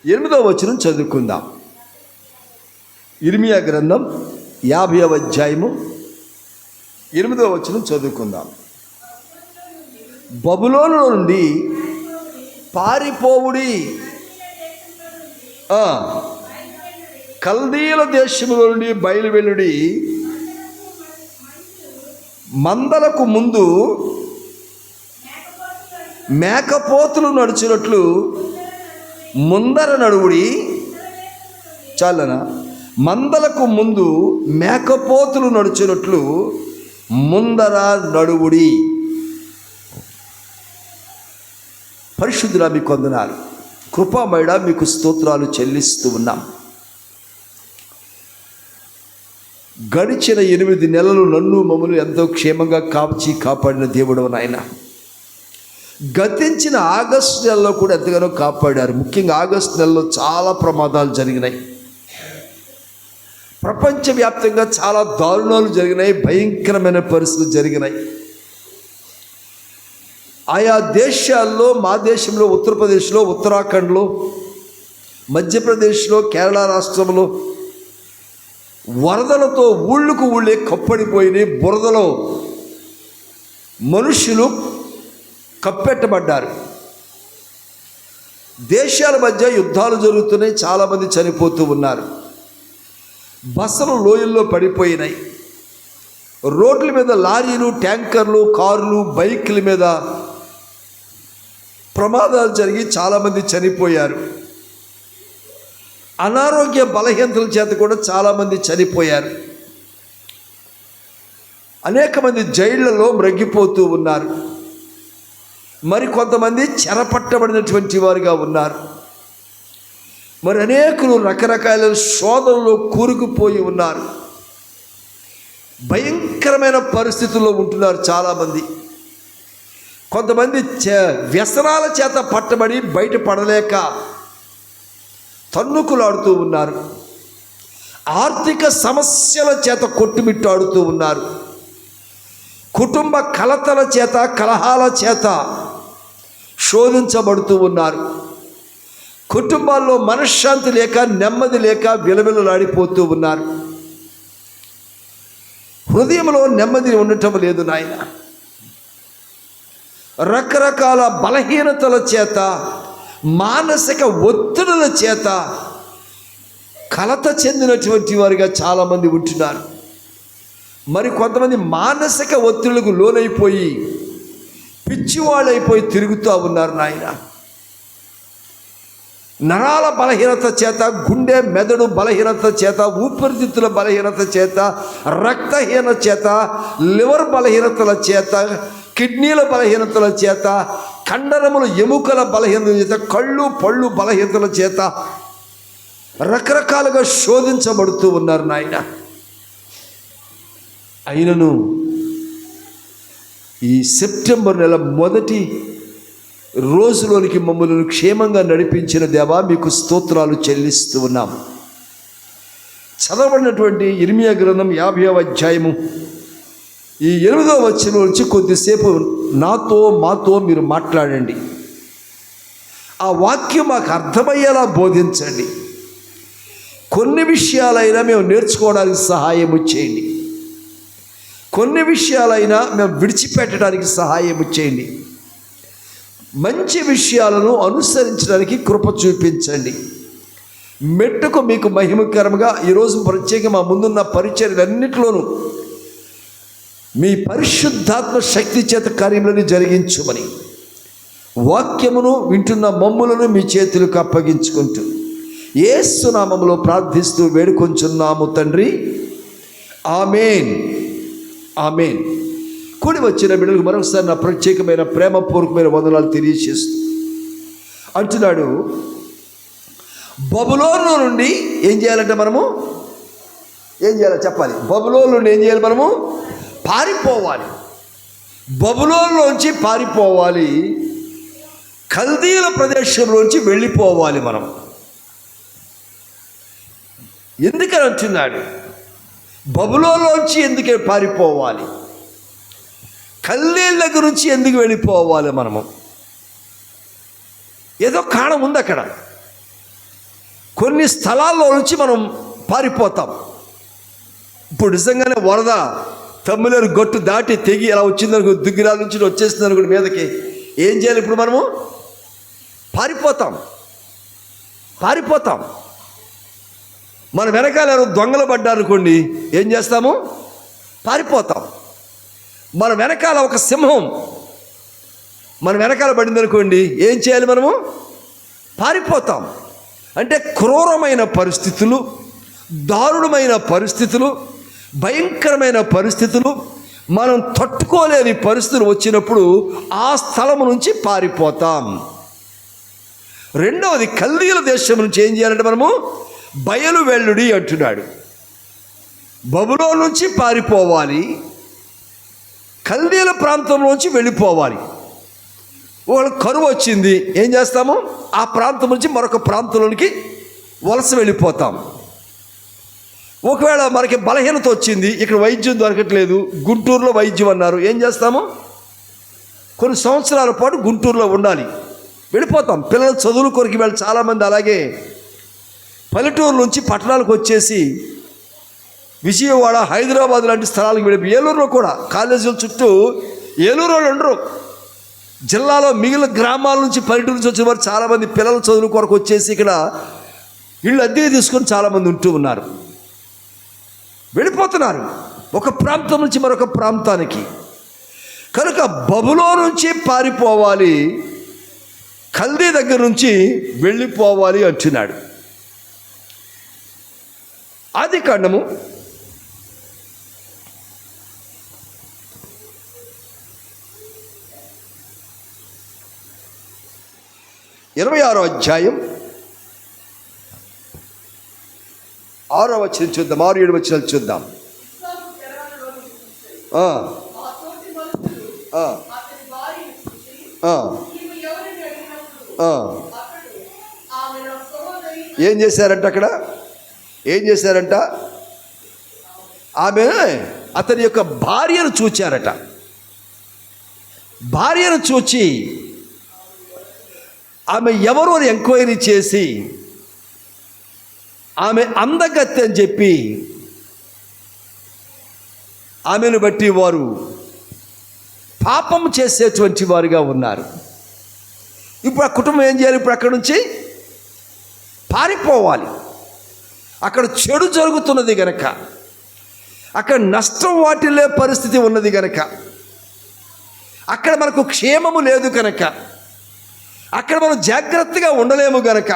8వ వచనం చదువుకుందాం. ఇర్మియా గ్రంథం 50వ అధ్యాయము 8వ వచనం చదువుకుందాం. బబులోను నుండి పారిపోవుడి, కల్దీయుల దేశములో నుండి బయలువెళ్ళుడి. మందలకు ముందు మేకపోతులు నడుచున్నట్లు ముందర నడువుడి. చాలనా? మందలకు ముందు మేకపోతులు నడుచున్నట్లు ముందర నడువుడి. పరిశుద్ధుడా మీకు వందనాలు, కృపామయుడా మీకు స్తోత్రాలు చెల్లిస్తూ ఉన్నాం. గడిచిన 8 నెలలు నన్ను మమ్మల్ని ఎంతో క్షేమంగా కాపాడిన దేవుడు నాయన. గతించిన ఆగస్టు నెలలో కూడా ఎంతగానో కాపాడారు. ముఖ్యంగా ఆగస్టు నెలలో చాలా ప్రమాదాలు జరిగినాయి. ప్రపంచవ్యాప్తంగా చాలా దారుణాలు జరిగినాయి, భయంకరమైన పరిస్థితులు జరిగినాయి. ఆయా దేశాల్లో, మా దేశంలో ఉత్తరప్రదేశ్లో, ఉత్తరాఖండ్లో, మధ్యప్రదేశ్లో, కేరళ రాష్ట్రంలో వరదలతో ఊళ్ళకు ఊళ్ళే కప్పడిపోయినాయి. బురదలో మనుషులు కప్పెట్టబడ్డారు. దేశాల మధ్య యుద్ధాలు జరుగుతున్నాయి, చాలామంది చనిపోతూ ఉన్నారు. బస్సులు లోయల్లో పడిపోయినాయి. రోడ్ల మీద లారీలు, ట్యాంకర్లు, కార్లు, బైకుల మీద ప్రమాదాలు జరిగి చాలామంది చనిపోయారు. అనారోగ్య బలహీనతల చేత కూడా చాలామంది చనిపోయారు. అనేక మంది జైళ్లలో మ్రగ్గిపోతూ ఉన్నారు. మరి కొంతమంది చెరపట్టబడినటువంటి వారుగా ఉన్నారు. మరి అనేకులు రకరకాల శోధనలో కూరుకుపోయి ఉన్నారు. భయంకరమైన పరిస్థితుల్లో ఉంటున్నారు చాలామంది. కొంతమంది వ్యసనాల చేత పట్టబడి బయటపడలేక తన్నుకులాడుతూ ఉన్నారు. ఆర్థిక సమస్యల చేత కొట్టుమిట్టాడుతూ ఉన్నారు. కుటుంబ కలతల చేత, కలహాల చేత శోధించబడుతూ ఉన్నారు. కుటుంబాల్లో మనశ్శాంతి లేక, నెమ్మది లేక విలవిలలాడిపోతూ ఉన్నారు. హృదయంలో నెమ్మది ఉండటం లేదు నాయన. రకరకాల బలహీనతల చేత, మానసిక ఒత్తిడుల చేత కలత చెందినటువంటి వారిగా చాలామంది ఉంటున్నారు. మరి కొంతమంది మానసిక ఒత్తిడులకు లోనైపోయి పిచ్చివాళ్ళైపోయి తిరుగుతూ ఉన్నారు నాయన. నరాల బలహీనత చేత, గుండె మెదడు బలహీనత చేత, ఊపిరితిత్తుల బలహీనత చేత, రక్తహీనత చేత, లివర్ బలహీనతల చేత, కిడ్నీల బలహీనతల చేత, కండరములు ఎముకల బలహీనతల చేత, కళ్ళు పళ్ళు బలహీనతల చేత రకరకాలుగా శోధించబడుతూ ఉన్నారు నాయన. అయినను ఈ సెప్టెంబర్ నెల మొదటి రోజులోనికి మమ్మల్ని క్షేమంగా నడిపించిన దేవా మీకు స్తోత్రాలు చెల్లిస్తూ ఉన్నాం. చదవబడినటువంటి ఇర్మియా గ్రంథం 50వ అధ్యాయము ఈ 8వ వచనం నుంచి కొద్దిసేపు మాతో మీరు మాట్లాడండి. ఆ వాక్యం మాకు అర్థమయ్యేలా బోధించండి. కొన్ని విషయాలైనా మేము నేర్చుకోవడానికి సహాయము చేయండి. కొన్ని విషయాలైనా మేము విడిచిపెట్టడానికి సహాయము చేయండి. మంచి విషయాలను అనుసరించడానికి కృప చూపించండి. మెట్టుకు మీకు మహిమకరంగా ఈరోజు ప్రత్యేకంగా మా ముందున్న పరిచర్యలన్నిటిలోనూ మీ పరిశుద్ధాత్మ శక్తి చేత కార్యములను జరిగించుమని వాక్యమును వింటున్న మమ్ములను మీ చేతులకు అప్పగించుకుంటూ యేసు నామములో ప్రార్థిస్తూ వేడుకొంచున్నాము తండ్రి, ఆమేన్, ఆమేన్. కూడి వచ్చిన బిడ్డలకు మరొకసారి నా ప్రత్యేకమైన ప్రేమపూర్వకమైన వందనాలు తెలియజేస్తూ అంటున్నాడు. బబులోను నుండి ఏం చేయాలంటే మనము ఏం చేయాలో చెప్పాలి. బబులోను నుండి ఏం చేయాలి? మనము పారిపోవాలి. బబులోనులోంచి పారిపోవాలి. కల్దీయుల ప్రదేశంలోంచి వెళ్ళిపోవాలి మనం. ఎందుకని అంటున్నాడు? బబులోనులోంచి ఎందుకే పారిపోవాలి? కల్దీయుల దగ్గర నుంచి ఎందుకు వెళ్ళిపోవాలి మనము? ఏదో కారణం ఉంది అక్కడ. కొన్ని స్థలాల్లో నుంచి మనం పారిపోతాం. ఇప్పుడు నిజంగానే వరద తమ్ములేరు గట్టు దాటి తెగి ఎలా వచ్చిందనుకో, దుగ్గిరాల నుంచి వచ్చేస్తుంది అనుకోండి మీదకి, ఏం చేయాలి? ఇప్పుడు మనము పారిపోతాం. మన వెనకాల దొంగలు పడ్డారనుకోండి, ఏం చేస్తాము? పారిపోతాం. మన వెనకాల ఒక సింహం మన వెనకాల పడింది అనుకోండి, ఏం చేయాలి? మనము పారిపోతాం. అంటే క్రూరమైన పరిస్థితులు, దారుణమైన పరిస్థితులు, భయంకరమైన పరిస్థితులు, మనం తట్టుకోలేని పరిస్థితులు వచ్చినప్పుడు ఆ స్థలం నుంచి పారిపోతాం. రెండవది, కల్దీయుల దేశం నుంచి ఏం చేయాలంటే మనము బయలు వెల్లుడి అంటున్నాడు. బబులోను నుంచి పారిపోవాలి, కల్దీయుల ప్రాంతంలోంచి వెళ్ళిపోవాలి. ఒకవేళ కరువు వచ్చింది, ఏం చేస్తాము? ఆ ప్రాంతం నుంచి మరొక ప్రాంతంలోనికి వలస వెళ్ళిపోతాం. ఒకవేళ మనకి బలహీనత వచ్చింది, ఇక్కడ వైద్యం దొరకట్లేదు, గుంటూరులో వైద్యం అన్నారు, ఏం చేస్తాము? కొన్ని సంవత్సరాల పాటు గుంటూరులో ఉండాలి, వెళ్ళిపోతాం. పిల్లల చదువుల కొరకు వెళ్ళి చాలామంది అలాగే పల్లెటూరు నుంచి పట్టణాలకు వచ్చేసి విజయవాడ, హైదరాబాద్ లాంటి స్థలాలకు వెళ్ళి, ఏలూరులో కూడా కాలేజీల చుట్టూ ఏలూరు వాళ్ళు ఉండరు. జిల్లాలో మిగిలిన గ్రామాల నుంచి పల్లెటూరు నుంచి వచ్చిన వారు చాలామంది పిల్లల చదువుల కొరకు వచ్చేసి ఇక్కడ ఇళ్ళు అద్దెకి తీసుకొని చాలామంది ఉంటూ ఉన్నారు, వెళ్ళిపోతున్నారు ఒక ప్రాంతం నుంచి మరొక ప్రాంతానికి. కనుక బబులోను నుంచి పారిపోవాలి, కల్దీ దగ్గర నుంచి వెళ్ళిపోవాలి అంటున్నాడు. ఆదికాండము 26వ అధ్యాయం 6వ వచనం చూద్దాం, 6-7 వచనాలు చూద్దాం. ఏం చేశారంట? అక్కడ ఏం చేశారంట? ఆమె అతని యొక్క భార్యను చూచారట. భార్యను చూచి ఆమె ఎవరు అని ఎంక్వైరీ చేసి ఆమె అందగత్తె అని చెప్పి ఆమెను బట్టి వారు పాపం చేసేటువంటి వారుగా ఉన్నారు. ఇప్పుడు ఆ కుటుంబం ఏం చేయాలి? ఇప్పుడు అక్కడి నుంచి పారిపోవాలి. అక్కడ చెడు జరుగుతున్నది గనక, అక్కడ నష్టం వాటిల్లే పరిస్థితి ఉన్నది గనక, అక్కడ మనకు క్షేమము లేదు కనుక, అక్కడ మనం జాగ్రత్తగా ఉండలేము గనక,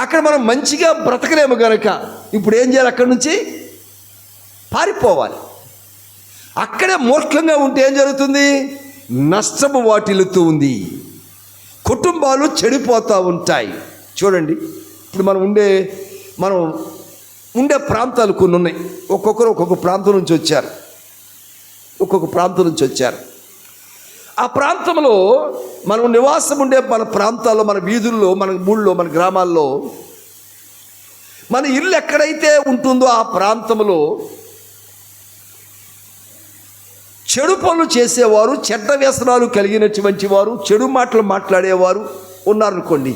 అక్కడ మనం మంచిగా బ్రతకలేము గనక ఇప్పుడు ఏం చేయాలి? అక్కడి నుంచి పారిపోవాలి. అక్కడే మూర్ఖంగా ఉంటే ఏం జరుగుతుంది? నష్టము వాటిల్లుతూ ఉంది, కుటుంబాలు చెడిపోతూ ఉంటాయి. చూడండి, ఇప్పుడు మనం ఉండే ప్రాంతాలు కొన్ని ఉన్నాయి. ఒక్కొక్కరు ఒక్కొక్క ప్రాంతం నుంచి వచ్చారు. ఆ ప్రాంతంలో మనం నివాసం ఉండే మన ప్రాంతాల్లో, మన వీధుల్లో, మన ఊళ్ళో, మన గ్రామాల్లో మన ఇల్లు ఎక్కడైతే ఉంటుందో ఆ ప్రాంతంలో చెడు పనులు చేసేవారు, చెడ్డ వ్యసనాలు కలిగినటువంటి వారు, చెడు మాటలు మాట్లాడేవారు ఉన్నారనుకోండి.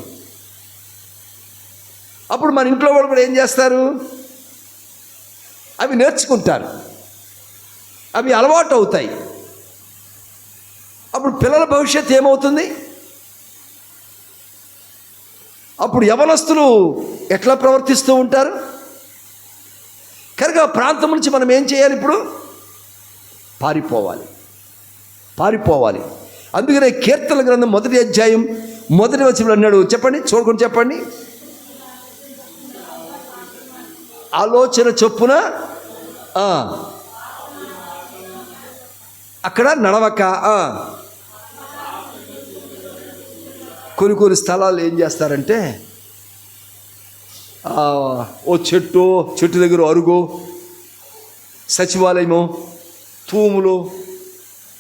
అప్పుడు మన ఇంట్లో వాళ్ళు కూడా ఏం చేస్తారు? అవి నేర్చుకుంటారు, అవి అలవాటు అవుతాయి. అప్పుడు పిల్లల భవిష్యత్తు ఏమవుతుంది? అప్పుడు యవనస్తులు ఎట్లా ప్రవర్తిస్తూ ఉంటారు? కనుక ఆ ప్రాంతం నుంచి మనం ఏం చేయాలి? ఇప్పుడు పారిపోవాలి. అందుకనే కీర్తనల గ్రంథం 1వ అధ్యాయం 1వ వచనంలో అన్నాడు. చెప్పండి, చూడకుండా చెప్పండి. ఆలోచన చొప్పున అక్కడ నడవక. కొన్ని స్థలాలు ఏం చేస్తారంటే ఓ చెట్టు దగ్గర అరుగు, సచివాలయము, తూములు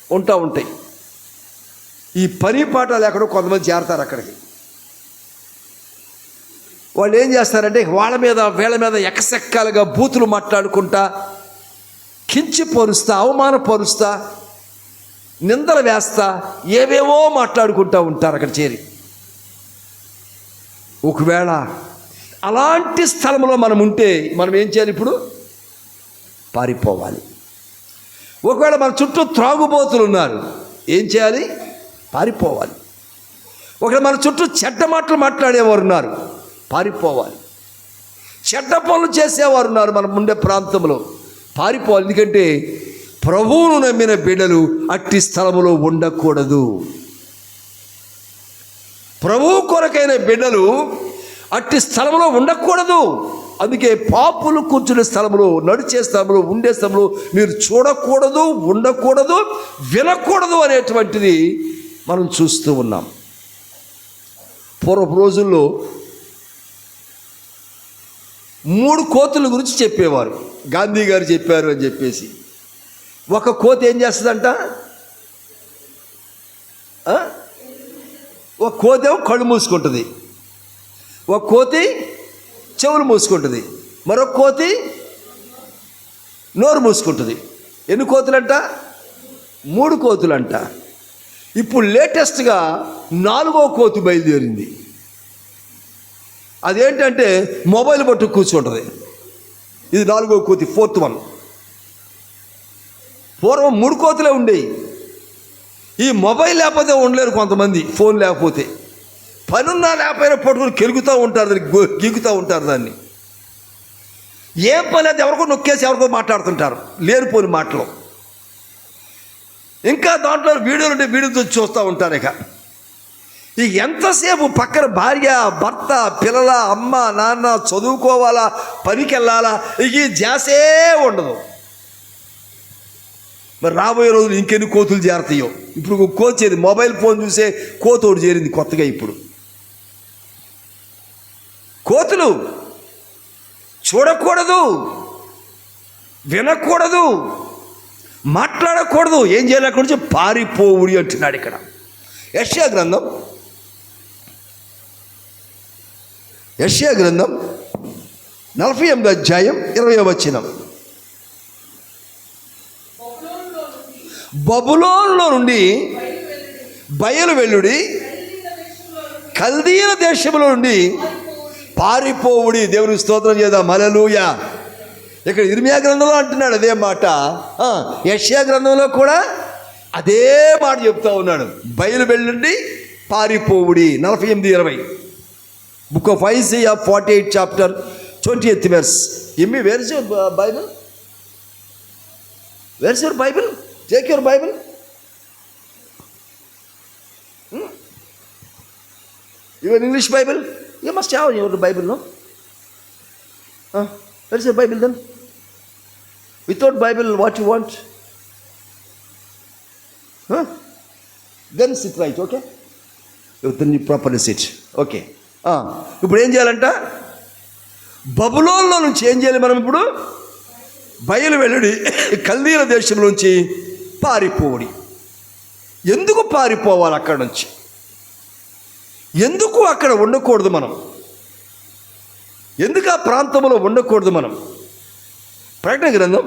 ఉంటాయి. ఈ పని పాఠాలు ఎక్కడో కొంతమంది చేరతారు. అక్కడికి వాళ్ళు ఏం చేస్తారంటే వీళ్ళ మీద ఎకసెక్కాలుగా బూతులు మాట్లాడుకుంటా, కించిపరుస్తా, అవమానపరుస్తా, నిందలు వేస్తా, ఏవేవో మాట్లాడుకుంటూ ఉంటారు అక్కడ చేరి. ఒకవేళ అలాంటి స్థలంలో మనం ఉంటే మనం ఏం చేయాలి? ఇప్పుడు పారిపోవాలి. ఒకవేళ మన చుట్టూ త్రాగుబోతులు ఉన్నారు, ఏం చేయాలి? పారిపోవాలి. ఒకవేళ మన చుట్టూ చెడ్డ మాటలు మాట్లాడేవారు ఉన్నారు, పారిపోవాలి. చెడ్డ పనులు చేసేవారు ఉన్నారు మనం ఉండే ప్రాంతంలో, పారిపోవాలి. ఎందుకంటే ప్రభువును నమ్మిన బిడ్డలు అట్టి స్థలములో ఉండకూడదు. ప్రభువు కొరకైన బిడ్డలు అట్టి స్థలంలో ఉండకూడదు. అందుకే పాపులు కూర్చునే స్థలంలో, నడిచే స్థలంలో, ఉండే స్థలంలో మీరు చూడకూడదు, ఉండకూడదు, వినకూడదు అనేటువంటిది మనం చూస్తూ ఉన్నాం. పూర్వపు రోజుల్లో 3 కోతుల గురించి చెప్పేవారు. గాంధీ గారు చెప్పారు అని చెప్పేసి. ఒక కోతి ఏం చేస్తుందంట? ఒక కోతేమో కళ్ళు మూసుకుంటుంది, ఒక కోతి చెవులు మూసుకుంటుంది, మరొక కోతి నోరు మూసుకుంటుంది. ఎన్ని కోతులంట? 3 కోతులంట. ఇప్పుడు లేటెస్ట్గా 4వ కోతి బయలుదేరింది. అదేంటంటే మొబైల్ పట్టు కూర్చుంటుంది. ఇది 4వ కోతి, 4th వన్. పూర్వం 3 కోతులే ఉండేవి. ఈ మొబైల్ లేకపోతే ఉండలేరు కొంతమంది, ఫోన్ లేకపోతే. పనున్నా లేకపోయినా పట్టుకుని కెలుగుతూ ఉంటారు, దాన్ని గీకుతూ ఉంటారు. దాన్ని ఏం పని అది ఎవరికో నొక్కేసి ఎవరికో మాట్లాడుతుంటారు, లేనిపోని మాటలు. ఇంకా దాంట్లో వీడియోలు ఉంటే వీడియోతో చూస్తూ ఉంటారు. ఇక ఎంతసేపు పక్కన భార్య, భర్త, పిల్లల, అమ్మ, నాన్న, చదువుకోవాలా, పనికి వెళ్ళాలా, ఇక ఈ ధ్యాసే ఉండదు. మరి రాబోయే రోజులు ఇంకెన్ని కోతులు చేరతాయో. ఇప్పుడు ఒక కోతి చేరింది, మొబైల్ ఫోన్ చూసే కోతోడు చేరింది కొత్తగా. ఇప్పుడు కోతులు చూడకూడదు, వినకూడదు, మాట్లాడకూడదు. ఏం చేయాలి? అక్కడి నుంచి పారిపోవుడి అంటున్నాడు ఇక్కడ. యెషయా గ్రంథం 48వ అధ్యాయం 20వ వచనం. బబులోనులో నుండి బయలు వెల్లుడి, కల్దీయుల దేశంలో నుండి పారిపోవుడి. దేవునికి స్తోత్రం చేద్దాం. హల్లెలూయా. ఇక్కడ ఇర్మియా గ్రంథంలో అంటున్నాడు అదే మాట, యెషయా గ్రంథంలో కూడా అదే మాట చెప్తా ఉన్నాడు. బయలు వెల్లుండి పారిపోవుడి. 48:20. Book of Isaiah 48 chapter 20th verse. ఇమ్మి where's your Bible? Where's your Bible? Take your Bible. Your English Bible? You must have your Bible, no? Where is your Bible then? Without Bible, what you want? Then sit right, okay? Then you properly sit. Okay. ఇప్పుడు ఏం చేయాలంట? బబులోనులో నుంచి ఏం చేయాలి మనం ఇప్పుడు? బయలు వెల్లుడి, కల్దీయుల దేశంలోంచి పారిపోవుడి. ఎందుకు పారిపోవాలి అక్కడ నుంచి? ఎందుకు అక్కడ ఉండకూడదు మనం? ఎందుకు ఆ ప్రాంతంలో ఉండకూడదు మనం? ప్రకటన గ్రంథం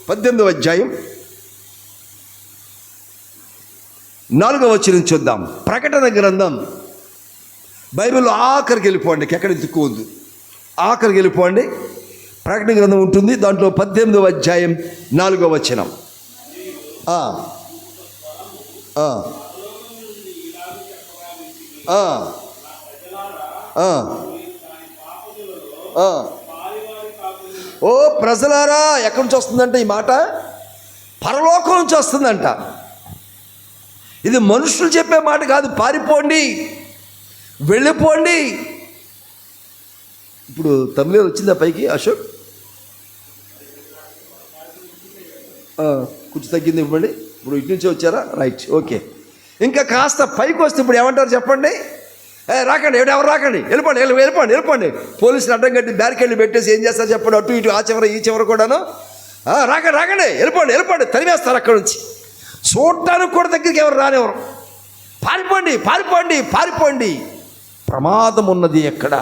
18వ అధ్యాయం 4వ వచనం చూద్దాం. ప్రకటన గ్రంథం బైబిల్లో ఆఖరికి వెళ్ళిపోండి, ఎక్కడ ఎత్తుకోవద్దు, ఆఖరికి వెళ్ళిపోండి. ప్రకటన గ్రంథం ఉంటుంది, దాంట్లో 18వ అధ్యాయం 4వ వచనం. ఓ ప్రజలారా, ఎక్కడి నుంచి వస్తుందంట ఈ మాట? పరలోకం నుంచి వస్తుందంట. ఇది మనుషులు చెప్పే మాట కాదు. పారిపోండి, వెళ్ళిపోండి. ఇప్పుడు తమిళ వచ్చిందా పైకి? అశోక్ కొంచెం తగ్గింది ఇవ్వండి. ఇప్పుడు ఇటు నుంచి వచ్చారా? Right, okay. ఇంకా కాస్త పైకి వస్తే ఇప్పుడు ఏమంటారు చెప్పండి? రాకండి, ఎవరు రాకండి, వెళ్ళిపోండి, వెళ్ళిపోండి, వెళ్ళిపోండి. పోలీసులు అడ్డం కట్టి బ్యారికేడ్లు పెట్టేసి ఏం చేస్తారు చెప్పండి? అటు ఇటు, ఆ చివర ఈ చివర కూడాను. రాకండి, రాకండి, వెళ్ళిపోండి, వెళ్ళిపోండి, తరివేస్తారు అక్కడ నుంచి. చూడటానికి కూడా దగ్గరికి ఎవరు రానివ్వరు. పారిపోండి, పారిపోండి, పారిపోండి. ప్రమాదం ఉన్నది ఎక్కడ?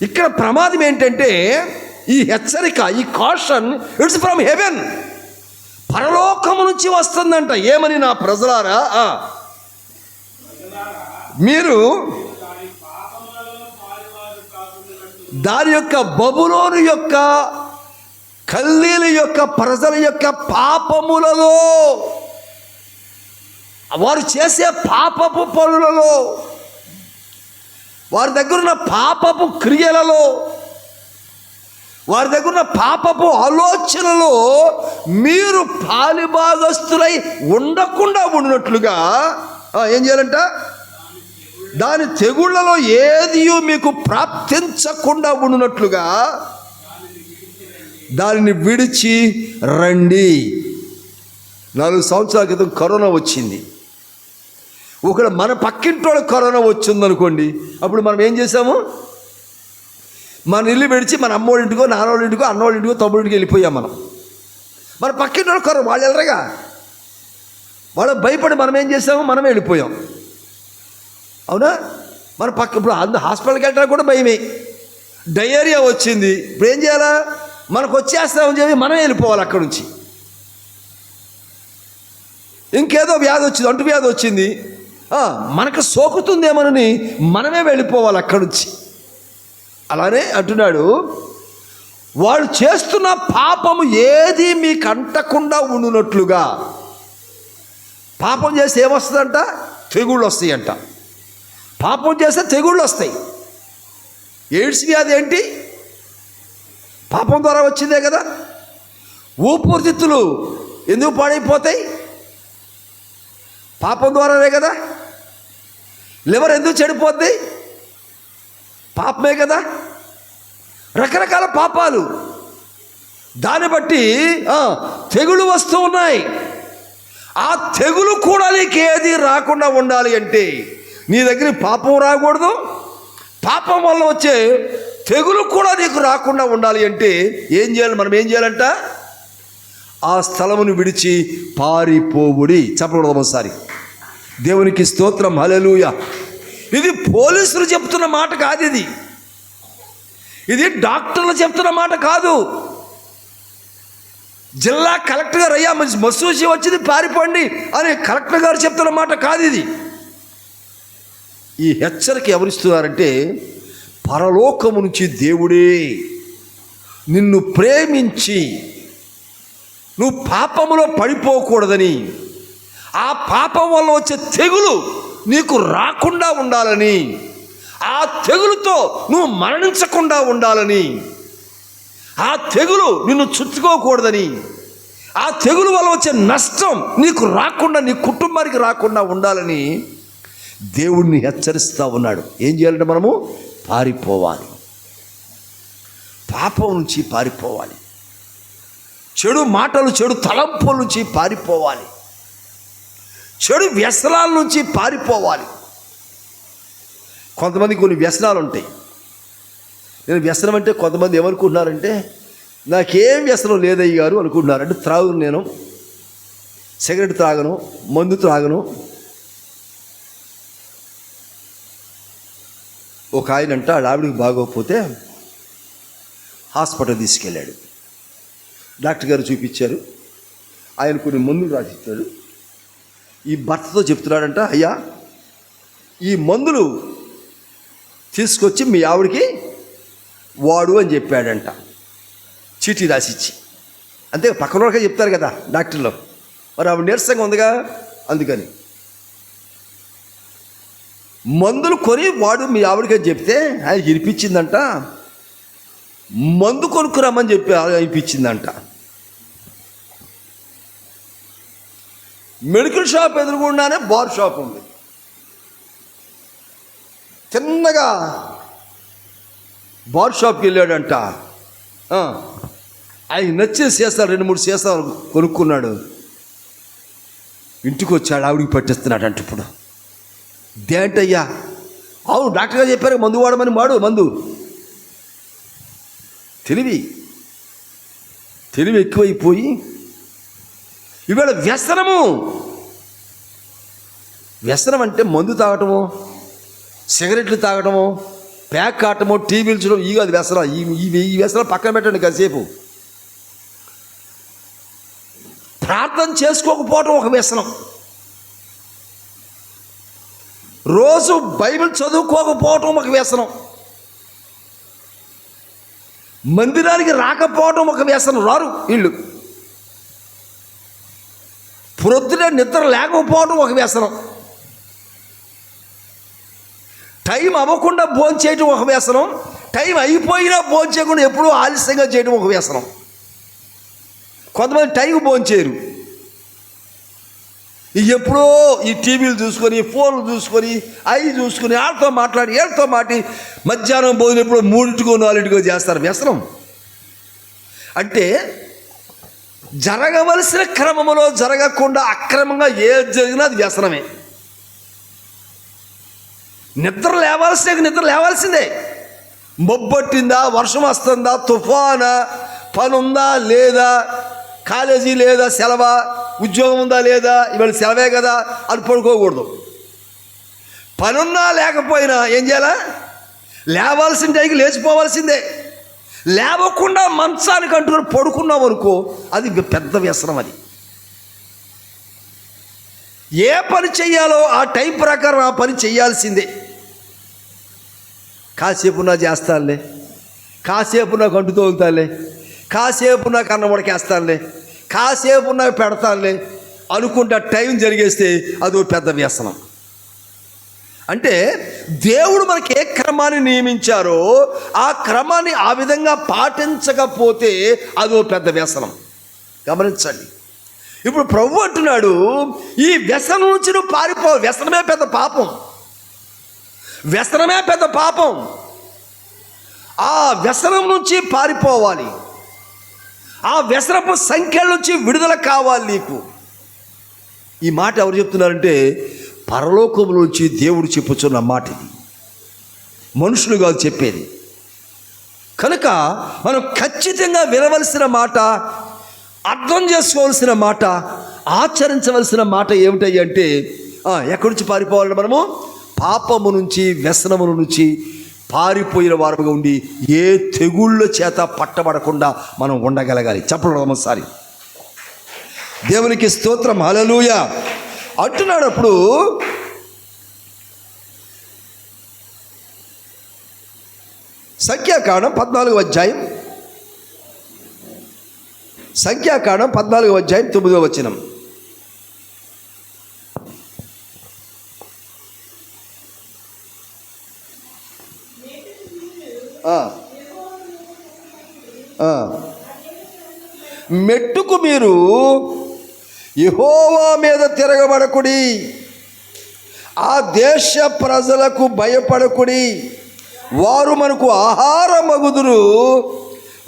ఇక్కడ ప్రమాదం ఏంటంటే ఈ హెచ్చరిక, ఈ కాషన్, ఇట్స్ ఫ్రమ్ హెవెన్. పరలోకము నుంచి వస్తుందంట. ఏమని? నా ప్రజలారా, మీరు దాని యొక్క బబులోను యొక్క కల్దీల యొక్క ప్రజల యొక్క పాపములలో, వారు చేసే పాపపు పనులలో, వారి దగ్గర ఉన్న పాపపు క్రియలలో, వారి దగ్గర ఉన్న పాపపు ఆలోచనలో మీరు పాలిభాగస్తులై ఉండకుండా ఉన్నట్లుగా ఏం చేయాలంట? దాని తెగుళ్లలో ఏది మీకు ప్రాప్తించకుండా ఉన్నట్లుగా దానిని విడిచి రండి. 4 సంవత్సరాల క్రితం కరోనా వచ్చింది. ఒకవేళ మన పక్కింటోళ్ళ కరోనా వచ్చిందనుకోండి, అప్పుడు మనం ఏం చేసాము? మన ఇల్లు విడిచి మన అమ్మోళ్ళ ఇంటికో, నాన్నోళ్ళ ఇంటికో, అన్నోళ్ళ ఇంటికో, తమ్ముడింటికి వెళ్ళిపోయాం మనం. మన పక్కింటోళ్ళ కరోనా, వాళ్ళు వెళ్ళరుగా, వాళ్ళు భయపడి మనం ఏం చేసాము? మనమే వెళ్ళిపోయాం. అవునా? మన ఇప్పుడు హాస్పిటల్కి వెళ్ళడానికి కూడా భయమే. డయేరియా వచ్చింది, ఇప్పుడు ఏం చేయాలా? మనకు వచ్చేస్తామని చెప్పి మనం వెళ్ళిపోవాలి అక్కడి నుంచి. ఇంకేదో వ్యాధి వచ్చింది, అంటు వ్యాధి వచ్చింది, మనకు సోకుతుందేమోనని మనమే వెళ్ళిపోవాలి అక్కడి నుంచి. అలానే అంటున్నాడు, వాళ్ళు చేస్తున్న పాపము ఏది మీకు అంటకుండా ఉండునట్లుగా. పాపం చేస్తే ఏమొస్తుందంట? తెగుళ్ళు వస్తాయంట. పాపం చేస్తే తెగుళ్ళు వస్తాయి. ఎయిడ్స్ వ్యాధి ఏంటి? పాపం ద్వారా వచ్చిందే కదా. ఊపిరితిత్తులు ఎందుకు పాడైపోతాయి? పాపం ద్వారానే కదా. లివర్ ఎందుకు చెడిపోద్ది? పాపమే కదా. రకరకాల పాపాలు, దాన్ని బట్టి తెగులు వస్తూ ఉన్నాయి. ఆ తెగులు కూడా నీకు ఏది రాకుండా ఉండాలి అంటే నీ దగ్గర పాపం రాకూడదు. పాపం వల్ల వచ్చే తెగులు కూడా నీకు రాకుండా ఉండాలి అంటే ఏం చేయాలి? మనం ఏం చేయాలంట? ఆ స్థలమును విడిచి పారిపోవుడి. చెప్పకూడదు ఒకసారి. దేవునికి స్తోత్రం, హల్లెలూయా. ఇది పోలీసులు చెప్తున్న మాట కాదు, ఇది డాక్టర్లు చెప్తున్న మాట కాదు. జిల్లా కలెక్టర్ గారు, అయ్యా మసూసి వచ్చింది పారిపోండి అని కలెక్టర్ గారు చెప్తున్న మాట కాదు ఇది. ఈ హెచ్చరిక ఎవరిస్తున్నారంటే పరలోకము నుంచి దేవుడే నిన్ను ప్రేమించి నువ్వు పాపములో పడిపోకూడదని, ఆ పాపం వల్ల వచ్చే తెగులు నీకు రాకుండా ఉండాలని, ఆ తెగులుతో నువ్వు మరణించకుండా ఉండాలని, ఆ తెగులు నిన్ను చుట్టుకోకూడదని, ఆ తెగులు వల్ల వచ్చే నష్టం నీకు రాకుండా, నీ కుటుంబానికి రాకుండా ఉండాలని దేవుడిని హెచ్చరిస్తూ ఉన్నాడు. ఏం చేయాలంటే మనము పారిపోవాలి, పాపం నుంచి పారిపోవాలి, చెడు మాటలు, చెడు తలంపుల నుంచి పారిపోవాలి, చెడు వ్యసనాల నుంచి పారిపోవాలి. కొంతమంది కొన్ని వ్యసనాలు ఉంటాయి. నేను వ్యసనం అంటే కొంతమంది ఏమనుకుంటున్నారంటే నాకేం వ్యసనం లేదయ్య గారు అనుకుంటున్నారు. అంటే త్రాగును, నేను సిగరెట్ త్రాగను, మందు త్రాగను. ఒక ఆయన అంట ఆవిడికి బాగోకపోతే హాస్పిటల్ తీసుకెళ్ళాడు. డాక్టర్ గారు చూపించారు, ఆయన కొన్ని మందులు రాసిచ్చాడు. ఈ భర్తతో చెప్తున్నాడంట, అయ్యా ఈ మందులు తీసుకొచ్చి మీ ఆవిడికి వాడు అని చెప్పాడంట, చీటీ రాసిచ్చి. అంతే, పక్కన వాళ్ళకే చెప్తారు కదా డాక్టర్లు, మరి ఆవిడ నీరసంగా ఉందిగా అందుకని. మందులు కొని వాడు మీ ఆవిడకి చెప్తే ఆయన వినిపించిందంట, మందు కొనుక్కురమ్మని చెప్పి అనిపించిందంట. మెడికల్ షాప్ ఎదురుగుండానే బార్ షాప్ ఉంది. చిన్నగా బార్ షాప్కి వెళ్ళాడంట. ఆయన నచ్చిన సీసాలు 2-3 సీసాలు కొనుక్కున్నాడు. ఇంటికి వచ్చాడు, ఆవిడికి పట్టిస్తున్నాడు అంట. ఇప్పుడు దేంటయ్యా? అవును, డాక్టర్ గారు చెప్పారు మందు వాడమని. వాడు మందు. తెలివి ఎక్కువైపోయి ఇవాళ వ్యసనం అంటే మందు తాగటము, సిగరెట్లు తాగటము, ప్యాక్ కావటము, టీవీలు చూడడం, ఇవి అది వ్యసనం. ఈ వ్యసనం పక్కన పెట్టండి కాసేపు. ప్రార్థన చేసుకోకపోవటం ఒక వ్యసనం. రోజు బైబిల్ చదువుకోకపోవటం ఒక వ్యసనం. మందిరానికి రాకపోవడం ఒక వ్యసనం, రారు వీళ్ళు. ప్రొద్దున నిద్ర లేకపోవడం ఒక వ్యసనం, టైం అవ్వకుండా భోజనం చేయడం ఒక వ్యసనం, టైం అయిపోయినా భోజనం చేయకుండా ఎప్పుడూ ఆలస్యంగా చేయడం ఒక వ్యసనం. కొంతమంది టైంకి భోజనం చేయరు, ఎప్పుడో ఈ టీవీలు చూసుకొని, ఫోన్లు చూసుకొని, అవి చూసుకొని, వాళ్ళతో మాట్లాడి వీళ్ళతో మాట్లాడి మధ్యాహ్నం భోజనం ఎప్పుడో 3 4 చేస్తారు. వ్యసనం అంటే జరగవలసిన క్రమంలో జరగకుండా అక్రమంగా ఏది జరిగినా అది వ్యసనమే. నిద్ర లేవాల్సిందే. మొబ్బట్టిందా, వర్షం వస్తుందా, తుఫానా, పని ఉందా లేదా, కాలేజీ లేదా, సెలవా, ఉద్యోగం ఉందా లేదా, ఇవాళ సెలవే కదా అని పడుకోకూడదు. పనున్నా లేకపోయినా ఏం చేయాలా, లేవాల్సిన టైంకి లేచిపోవాల్సిందే. లేవకుండా మంచానికి అంటుకొని పడుకున్నాం అనుకో, అది పెద్ద వ్యసనం. అది ఏ పని చెయ్యాలో ఆ టైం ప్రకారం ఆ పని చెయ్యాల్సిందే. కాసేపు నా చేస్తానులే, కాసేపు నాకు అంటు తోలుతానులే, కాసేపు నాకు అన్నం ఉడకేస్తానులే, కాసేపు నాకు పెడతానులే అనుకుంటా టైం జరిగేస్తే అది పెద్ద వ్యసనం. అంటే దేవుడు మనకి ఏ క్రమాన్ని నియమించారో ఆ క్రమాన్ని ఆ విధంగా పాటించకపోతే అదో పెద్ద వ్యసనం. గమనించండి. ఇప్పుడు ప్రభు అంటున్నాడు, ఈ వ్యసనం నుంచి నువ్వు పారిపో. వ్యసనమే పెద్ద పాపం, వ్యసనమే పెద్ద పాపం. ఆ వ్యసనం నుంచి పారిపోవాలి, ఆ వ్యసనపు సంఖ్యల నుంచి విడుదల కావాలి నీకు. ఈ మాట ఎవరు చెప్తున్నారంటే పరలోకముల నుంచి దేవుడు చెప్పుచున్న మాట. ఇది మనుషులు కాదు చెప్పేది. కనుక మనం ఖచ్చితంగా వినవలసిన మాట, అర్థం చేసుకోవాల్సిన మాట, ఆచరించవలసిన మాట ఏమిటయ్యి అంటే ఎక్కడి నుంచి పారిపోవాలంటే మనము పాపము నుంచి, వ్యసనముల నుంచి పారిపోయిన వారుగా ఉండి ఏ తెగుళ్ళ చేత పట్టబడకుండా మనం ఉండగలగాలి. చెప్పడం ఒకసారి దేవునికి స్తోత్రం, హల్లెలూయా అంటున్నాడు. అప్పుడు సంఖ్యాకాండం 14వ అధ్యాయం, సంఖ్యాకాండం 14వ అధ్యాయం 9వ వచనం. మెట్టుకు మీరు యెహోవా మీద తిరగబడకుడి, ఆ దేశ ప్రజలకు భయపడకుడి, వారు మనకు ఆహారమగుదురు,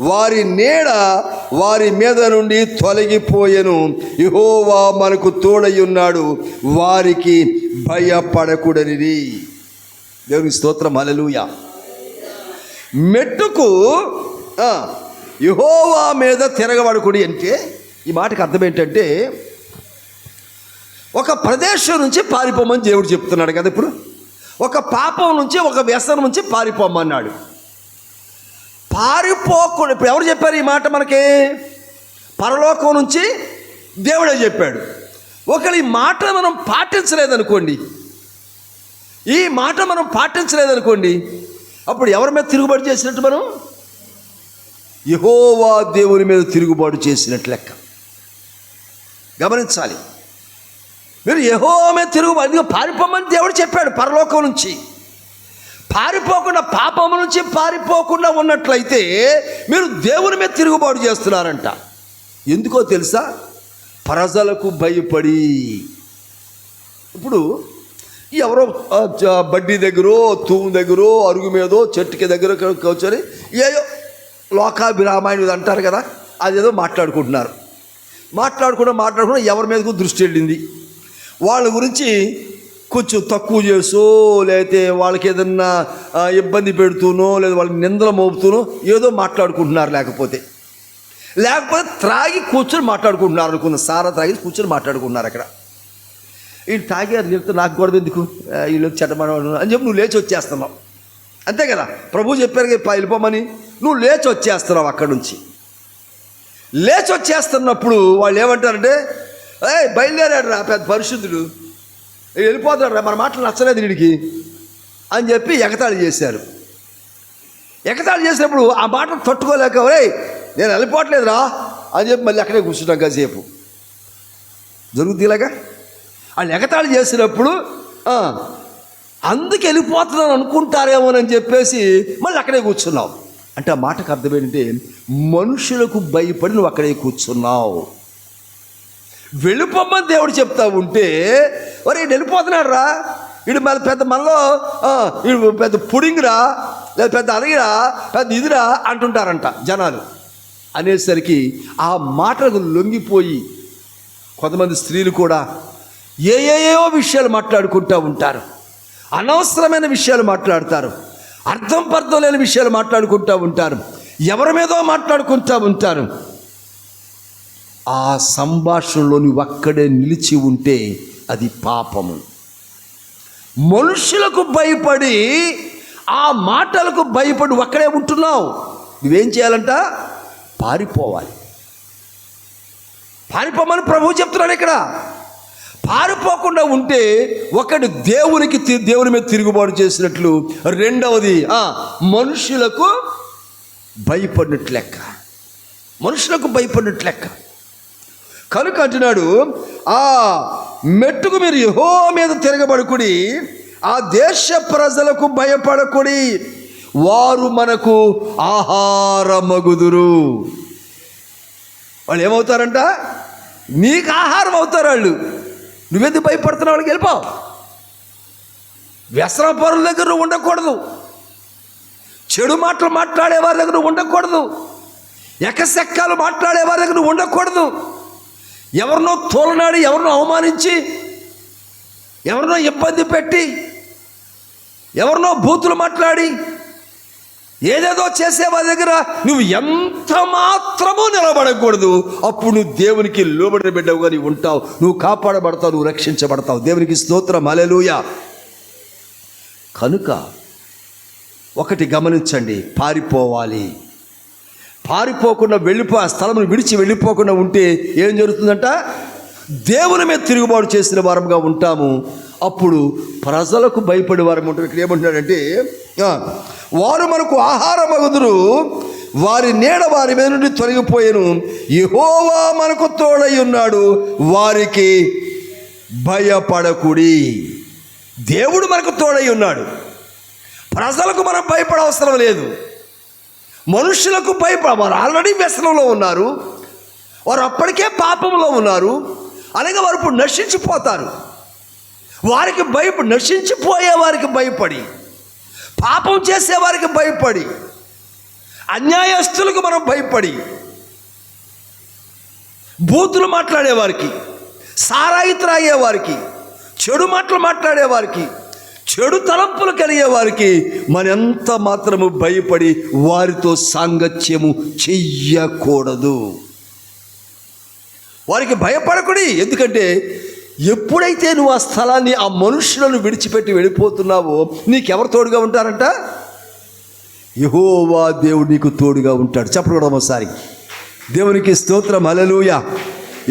వారి నీడ వారి మీద నుండి తొలగిపోయెను, యెహోవా మనకు తోడయ్యున్నాడు, వారికి భయపడకుడనిది. దేవుని స్తోత్రం, హల్లెలూయా. మెట్టుకు యెహోవా మీద తిరగబడకుడి అంటే ఈ మాటకు అర్థం ఏంటంటే ఒక ప్రదేశం నుంచి పారిపోమని దేవుడు చెప్తున్నాడు కదా. ఇప్పుడు ఒక పాపం నుంచి, ఒక వ్యసనం నుంచి పారిపోమన్నాడు. పారిపోకుండా ఇప్పుడు ఎవరు చెప్పారు ఈ మాట మనకి? పరలోకం నుంచి దేవుడే చెప్పాడు. ఒకవేళ ఈ మాట మనం పాటించలేదనుకోండి, ఈ మాట మనం పాటించలేదనుకోండి, అప్పుడు ఎవరి మీద తిరుగుబాటు చేసినట్టు? మనం యెహోవా దేవుని మీద తిరుగుబాటు చేసినట్టు లెక్క. గమనించాలి. మీరు యెహోవా మీద తిరుగుబాటు, పారిపోమని దేవుడు చెప్పాడు పరలోకం నుంచి. పారిపోకుండా, పాపం నుంచి పారిపోకుండా ఉన్నట్లయితే మీరు దేవుని మీద తిరుగుబాటు చేస్తున్నారంట. ఎందుకో తెలుసా? ప్రజలకు భయపడి. ఇప్పుడు ఎవరో బడ్డీ దగ్గర, తూము దగ్గర, అరుగు మీదో, చెట్టుకి దగ్గర కూర్చొని ఏయో లోకాభిరామాయణ అంటారు కదా, అదేదో మాట్లాడుకుంటున్నారు. మాట్లాడుకున్న ఎవరి మీదకు దృష్టి వెళ్ళింది. వాళ్ళ గురించి కొంచెం తక్కువ చేసో, లేకపోతే వాళ్ళకి ఏదన్నా ఇబ్బంది పెడుతూనో, లేదా వాళ్ళని నిందలు మోపుతూనో ఏదో మాట్లాడుకుంటున్నారు. లేకపోతే త్రాగి కూర్చొని మాట్లాడుకుంటున్నారు అనుకున్న, సారా త్రాగి కూర్చొని మాట్లాడుకుంటున్నారు. అక్కడ వీళ్ళు తాగారు, లేకపోతే నాకు గొడవ ఎందుకు, వీళ్ళు చెడ్డమని అని చెప్పి నువ్వు లేచి వచ్చేస్తున్నావు. అంతే కదా, ప్రభు చెప్పారు వెళ్ళిపోమని. నువ్వు లేచి వచ్చేస్తున్నావు. అక్కడి నుంచి లేచి వచ్చేస్తున్నప్పుడు వాళ్ళు ఏమంటారంటే, బయలుదేరాడు రా పెద్ద పరిశుద్ధుడు, వెళ్ళిపోతాడు రా, మన మాటలు నచ్చలేదు వీడికి అని చెప్పి ఎగతాళి చేశారు. ఎగతాళి చేసినప్పుడు ఆ మాట తట్టుకోలేక ఒరేయ్ నేను వెళ్ళిపోవట్లేదురా అని చెప్పి మళ్ళీ అక్కడే కూర్చుంటాం కాసేపు. జరుగుతుంది ఇలాగా. వాళ్ళు ఎగతాళి చేసినప్పుడు అందుకు వెళ్ళిపోతున్నాను అనుకుంటారేమోనని చెప్పేసి మళ్ళీ అక్కడే కూర్చున్నావు. అంటే ఆ మాటకు అర్థం ఏంటంటే మనుషులకు భయపడి నువ్వు అక్కడే కూర్చున్నావు. వెళ్ళిపోమ్మని దేవుడు చెప్తా ఉంటే ఒరే వెళ్ళిపోతున్నాడు రా, వీడు మళ్ళీ పెద్ద మనలో వీడు పెద్ద పుడింగిరా, లేదా పెద్ద అలగిరా, పెద్ద ఇదిరా అంటుంటారంట జనాలు. అనేసరికి ఆ మాటలకు లొంగిపోయి కొంతమంది స్త్రీలు కూడా ఏయో విషయాలు మాట్లాడుకుంటూ ఉంటారు. అనవసరమైన విషయాలు మాట్లాడతారు, అర్థం పర్థం లేని విషయాలు మాట్లాడుకుంటూ ఉంటారు, ఎవరి మీదో మాట్లాడుకుంటూ ఉంటారు. ఆ సంభాషణలో నువ్వు అక్కడే నిలిచి ఉంటే అది పాపము. మనుషులకు భయపడి ఆ మాటలకు భయపడి అక్కడే ఉంటున్నావు. నువ్వేం చేయాలంట? పారిపోవాలి. పారిపోమని ప్రభువు చెప్తున్నాడు ఇక్కడ. పారిపోకుండా ఉంటే ఒకటి దేవుని మీద తిరుగుబాటు చేసినట్లు, రెండవది మనుషులకు భయపడినట్లు లెక్క. మనుషులకు భయపడినట్లు లెక్క. కనుక అంటున్నాడు ఆ మెట్టుకు మీరు యెహోవా మీద తిరగబడుకుడి, ఆ దేశ ప్రజలకు భయపడకుడి, వారు మనకు ఆహారమగుదురు. వాళ్ళు ఏమవుతారంట? నీకు ఆహారం అవుతారు వాళ్ళు. నువ్వెందుకు భయపడుతున్నావు? వాళ్ళకి వెళ్ళిపోవు. వ్యసన పరుల దగ్గర నువ్వు ఉండకూడదు, చెడు మాటలు మాట్లాడే వారి దగ్గర నువ్వు ఉండకూడదు, ఎకసెక్కాలు మాట్లాడే వారి దగ్గర నువ్వు ఉండకూడదు, ఎవరినో తోలనాడి, ఎవరినో అవమానించి, ఎవరినో ఇబ్బంది పెట్టి, ఎవరినో బూతులు మాట్లాడి ఏదేదో చేసే వారి దగ్గర నువ్వు ఎంత మాత్రమూ నిలబడకూడదు. అప్పుడు నువ్వు దేవునికి లోబడిన బిడ్డవుగా నీవు ఉంటావు, నువ్వు కాపాడబడతావు, నువ్వు రక్షించబడతావు. దేవునికి స్తోత్రం, హల్లెలూయా. కనుక ఒకటి గమనించండి, పారిపోవాలి. పారిపోకుండా ఆ స్థలం విడిచి వెళ్ళిపోకుండా ఉంటే ఏం జరుగుతుందంట? దేవుని మీద తిరుగుబాటు చేసిన వారంగా ఉంటాము. అప్పుడు ప్రజలకు భయపడే వారం ఉంటాం. ఇక్కడ ఏమంటున్నాడంటే వారు మనకు ఆహారమగుదురు, వారి నీడ వారి మీద నుండి తొలగిపోయాను, యెహోవా మనకు తోడై ఉన్నాడు, వారికి భయపడకుడి. దేవుడు మనకు తోడై ఉన్నాడు. ప్రజలకు మనం భయపడవసరం లేదు. మనుషులకు వారు ఆల్రెడీ వ్యసనంలో ఉన్నారు, వారు అప్పటికే పాపంలో ఉన్నారు, అలాగే వారు ఇప్పుడు నశించిపోతారు. వారికి నశించిపోయే వారికి భయపడి, పాపం చేసేవారికి భయపడి, అన్యాయస్తులకు మనం భయపడి, బూతులు మాట్లాడేవారికి, సారాయి త్రాగేవారికి, చెడు మాటలు మాట్లాడేవారికి, చెడు తలంపులు కలిగేవారికి మనంత మాత్రము భయపడి వారితో సాంగత్యము చెయ్యకూడదు. వారికి భయపడకూడదు. ఎందుకంటే ఎప్పుడైతే నువ్వు ఆ స్థలాన్ని, ఆ మనుషులను విడిచిపెట్టి వెళ్ళిపోతున్నావో నీకెవరు తోడుగా ఉంటారంట? యెహోవా దేవుడు నీకు తోడుగా ఉంటాడు. చెప్పకూడదు ఒకసారి. దేవునికి స్తోత్రం, హల్లెలూయా.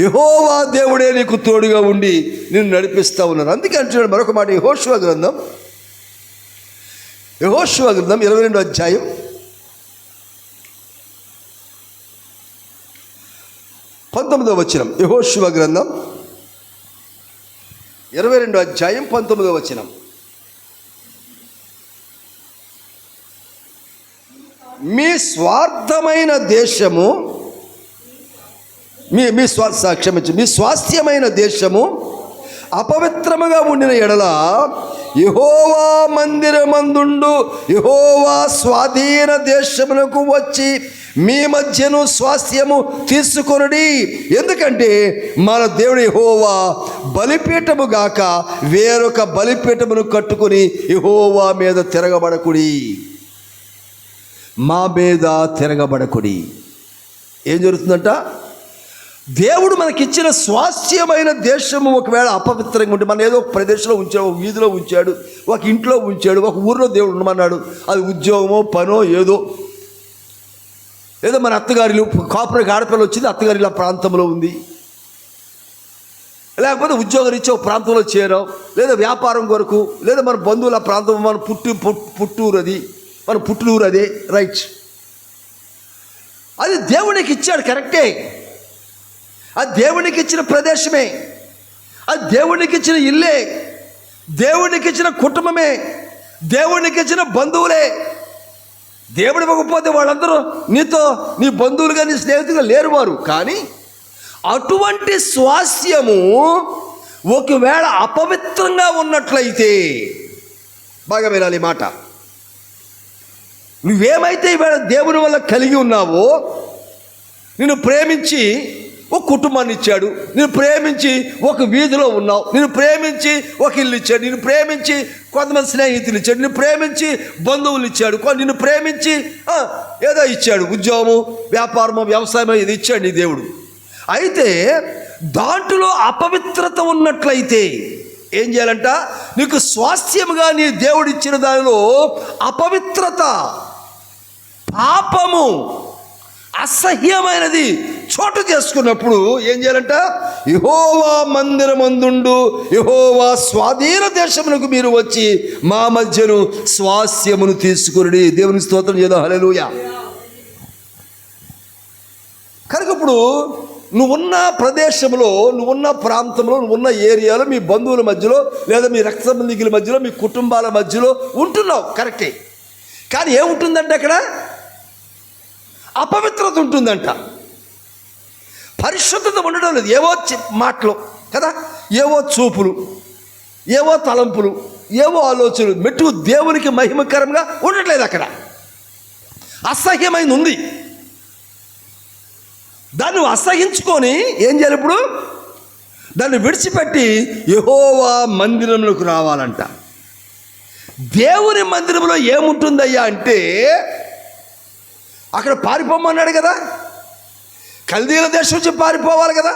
యెహోవా దేవుడే నీకు తోడుగా ఉండి నిన్ను నడిపిస్తూ ఉన్నారు. అందుకే అంటున్నాడు మరొక మాట, యెహోషువ గ్రంథం 22వ అధ్యాయం 19వ వచనం. యెహోషువ గ్రంథం 22వ అధ్యాయం 19వ వచనం. మీ స్వార్థమైన దేశము, మీ స్వాస్థ్యమైన దేశము అపవిత్రముగా ఉండిన ఎడల యెహోవా మందిరమందుండు యెహోవా స్వాధీన దేశమునకు వచ్చి మీ మధ్యను స్వాస్థ్యము తీసుకొనుడి. ఎందుకంటే మన దేవుడు యెహోవా బలిపీఠము గాక వేరొక బలిపీఠమును కట్టుకుని యెహోవా మీద తిరగబడకుడి. మా మీద తిరగబడకుడి. ఏం జరుగుతుందంట? దేవుడు మనకిచ్చిన స్వాస్థ్యమైన దేశము ఒకవేళ అపవిత్రంగా ఉంటే, మన ఏదో ఒక ప్రదేశంలో ఉంచాడు, ఒక వీధిలో ఉంచాడు, ఒక ఇంట్లో ఉంచాడు, ఒక ఊరిలో దేవుడు ఉండమన్నాడు, అది ఉద్యోగమో పనో ఏదో మన అత్తగారిలు కాపురకి ఆడపిల్ల వచ్చింది, అత్తగారిల ప్రాంతంలో ఉంది, లేకపోతే ఉద్యోగరీత్యా ఒక ప్రాంతంలో చేరాం, లేదా వ్యాపారం కొరకు, లేదా మన బంధువుల ప్రాంతం, మన పుట్టూరు అది, మన పుట్టినూరు అదే, రైట్. అది దేవునికి ఇచ్చాడు, కరెక్టే. అది దేవునికి ఇచ్చిన ప్రదేశమే, అది దేవునికి ఇచ్చిన ఇల్లే, దేవునికి ఇచ్చిన కుటుంబమే, దేవునికి ఇచ్చిన బంధువులే. దేవుడు ఇవ్వకపోతే వాళ్ళందరూ నీతో, నీ బంధువులుగా, నీ స్నేహితులుగా లేరు వారు. కానీ అటువంటి స్వాస్థ్యము ఒకవేళ అపవిత్రంగా ఉన్నట్లయితే, బాగా వినాలి మాట, నువ్వేమైతే ఈవేళ దేవుని వల్ల కలిగి ఉన్నావో, నిన్ను ప్రేమించి ఒక కుటుంబాన్ని ఇచ్చాడు, నేను ప్రేమించి ఒక వీధిలో ఉన్నావు, నేను ప్రేమించి ఒక ఇల్లు ఇచ్చాడు, నేను ప్రేమించి కొంతమంది స్నేహితులు ఇచ్చాడు, నిన్ను ప్రేమించి బంధువులు ఇచ్చాడు, నిన్ను ప్రేమించి ఏదో ఇచ్చాడు, ఉద్యోగము, వ్యాపారము, వ్యవసాయం, ఇది ఇచ్చాడు నీ దేవుడు. అయితే దాంట్లో అపవిత్రత ఉన్నట్లయితే ఏం చేయాలంట? నీకు స్వాస్థ్యముగా నీ దేవుడు ఇచ్చిన దానిలో అపవిత్రత, పాపము, అసహ్యమైనది చోటు చేసుకున్నప్పుడు ఏం చేయాలంట? యెహోవా మందిరమందుండు యెహోవా స్వాధీన దేశమునకు మీరు వచ్చి మా మధ్యను స్వాస్థ్యమును తీసుకుని. దేవుని స్తోత్రం చేద్దాం, హల్లెలూయా. కనుక ఇప్పుడు నువ్వున్న ప్రదేశంలో, నువ్వున్న ప్రాంతంలో, నువ్వున్న ఏరియాలో, మీ బంధువుల మధ్యలో, లేదా మీ రక్త సంబంధికుల మధ్యలో, మీ కుటుంబాల మధ్యలో ఉంటున్నావు, కరెక్టే. కానీ ఏముంటుందంటే అక్కడ అపవిత్రత ఉంటుందంట, పరిశుద్ధత ఉండడం లేదు. ఏవో మాటలు కదా, ఏవో చూపులు, ఏవో తలంపులు, ఏవో ఆలోచనలు, మెట్టుకు దేవునికి మహిమకరంగా ఉండట్లేదు. అక్కడ అసహ్యమైంది ఉంది. దాన్ని అసహించుకొని ఏం చేయాలి? ఇప్పుడు దాన్ని విడిచిపెట్టి యెహోవా మందిరంలోకి రావాలంట. దేవుని మందిరంలో ఏముంటుందయ్యా అంటే, అక్కడ పారిపోమన్నాడు కదా, కల్దీల దేశం నుంచి పారిపోవాలి కదా,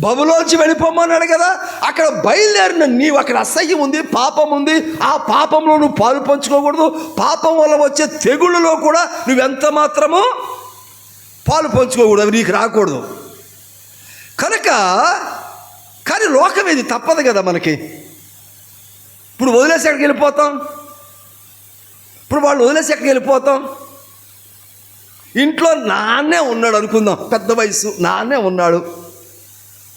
బబులోంచి వెళ్ళిపోమన్నాడు కదా. అక్కడ బయలుదేరిన నీవు అక్కడ అసహ్యం ఉంది, పాపం ఉంది. ఆ పాపంలో నువ్వు పాలు పంచుకోకూడదు. పాపం వల్ల వచ్చే తెగుళ్ళలో కూడా నువ్వెంత మాత్రము పాలు పంచుకోకూడదు, అవి నీకు రాకూడదు. కనుక కానీ లోకం ఇది తప్పదు కదా మనకి. ఇప్పుడు వదిలేసి ఎక్కడికి వెళ్ళిపోతాం? ఇప్పుడు వాళ్ళు వదిలేసి ఎక్కడికి వెళ్ళిపోతాం? ఇంట్లో నాన్నే ఉన్నాడు అనుకుందాం, పెద్ద వయసు నాన్నే ఉన్నాడు,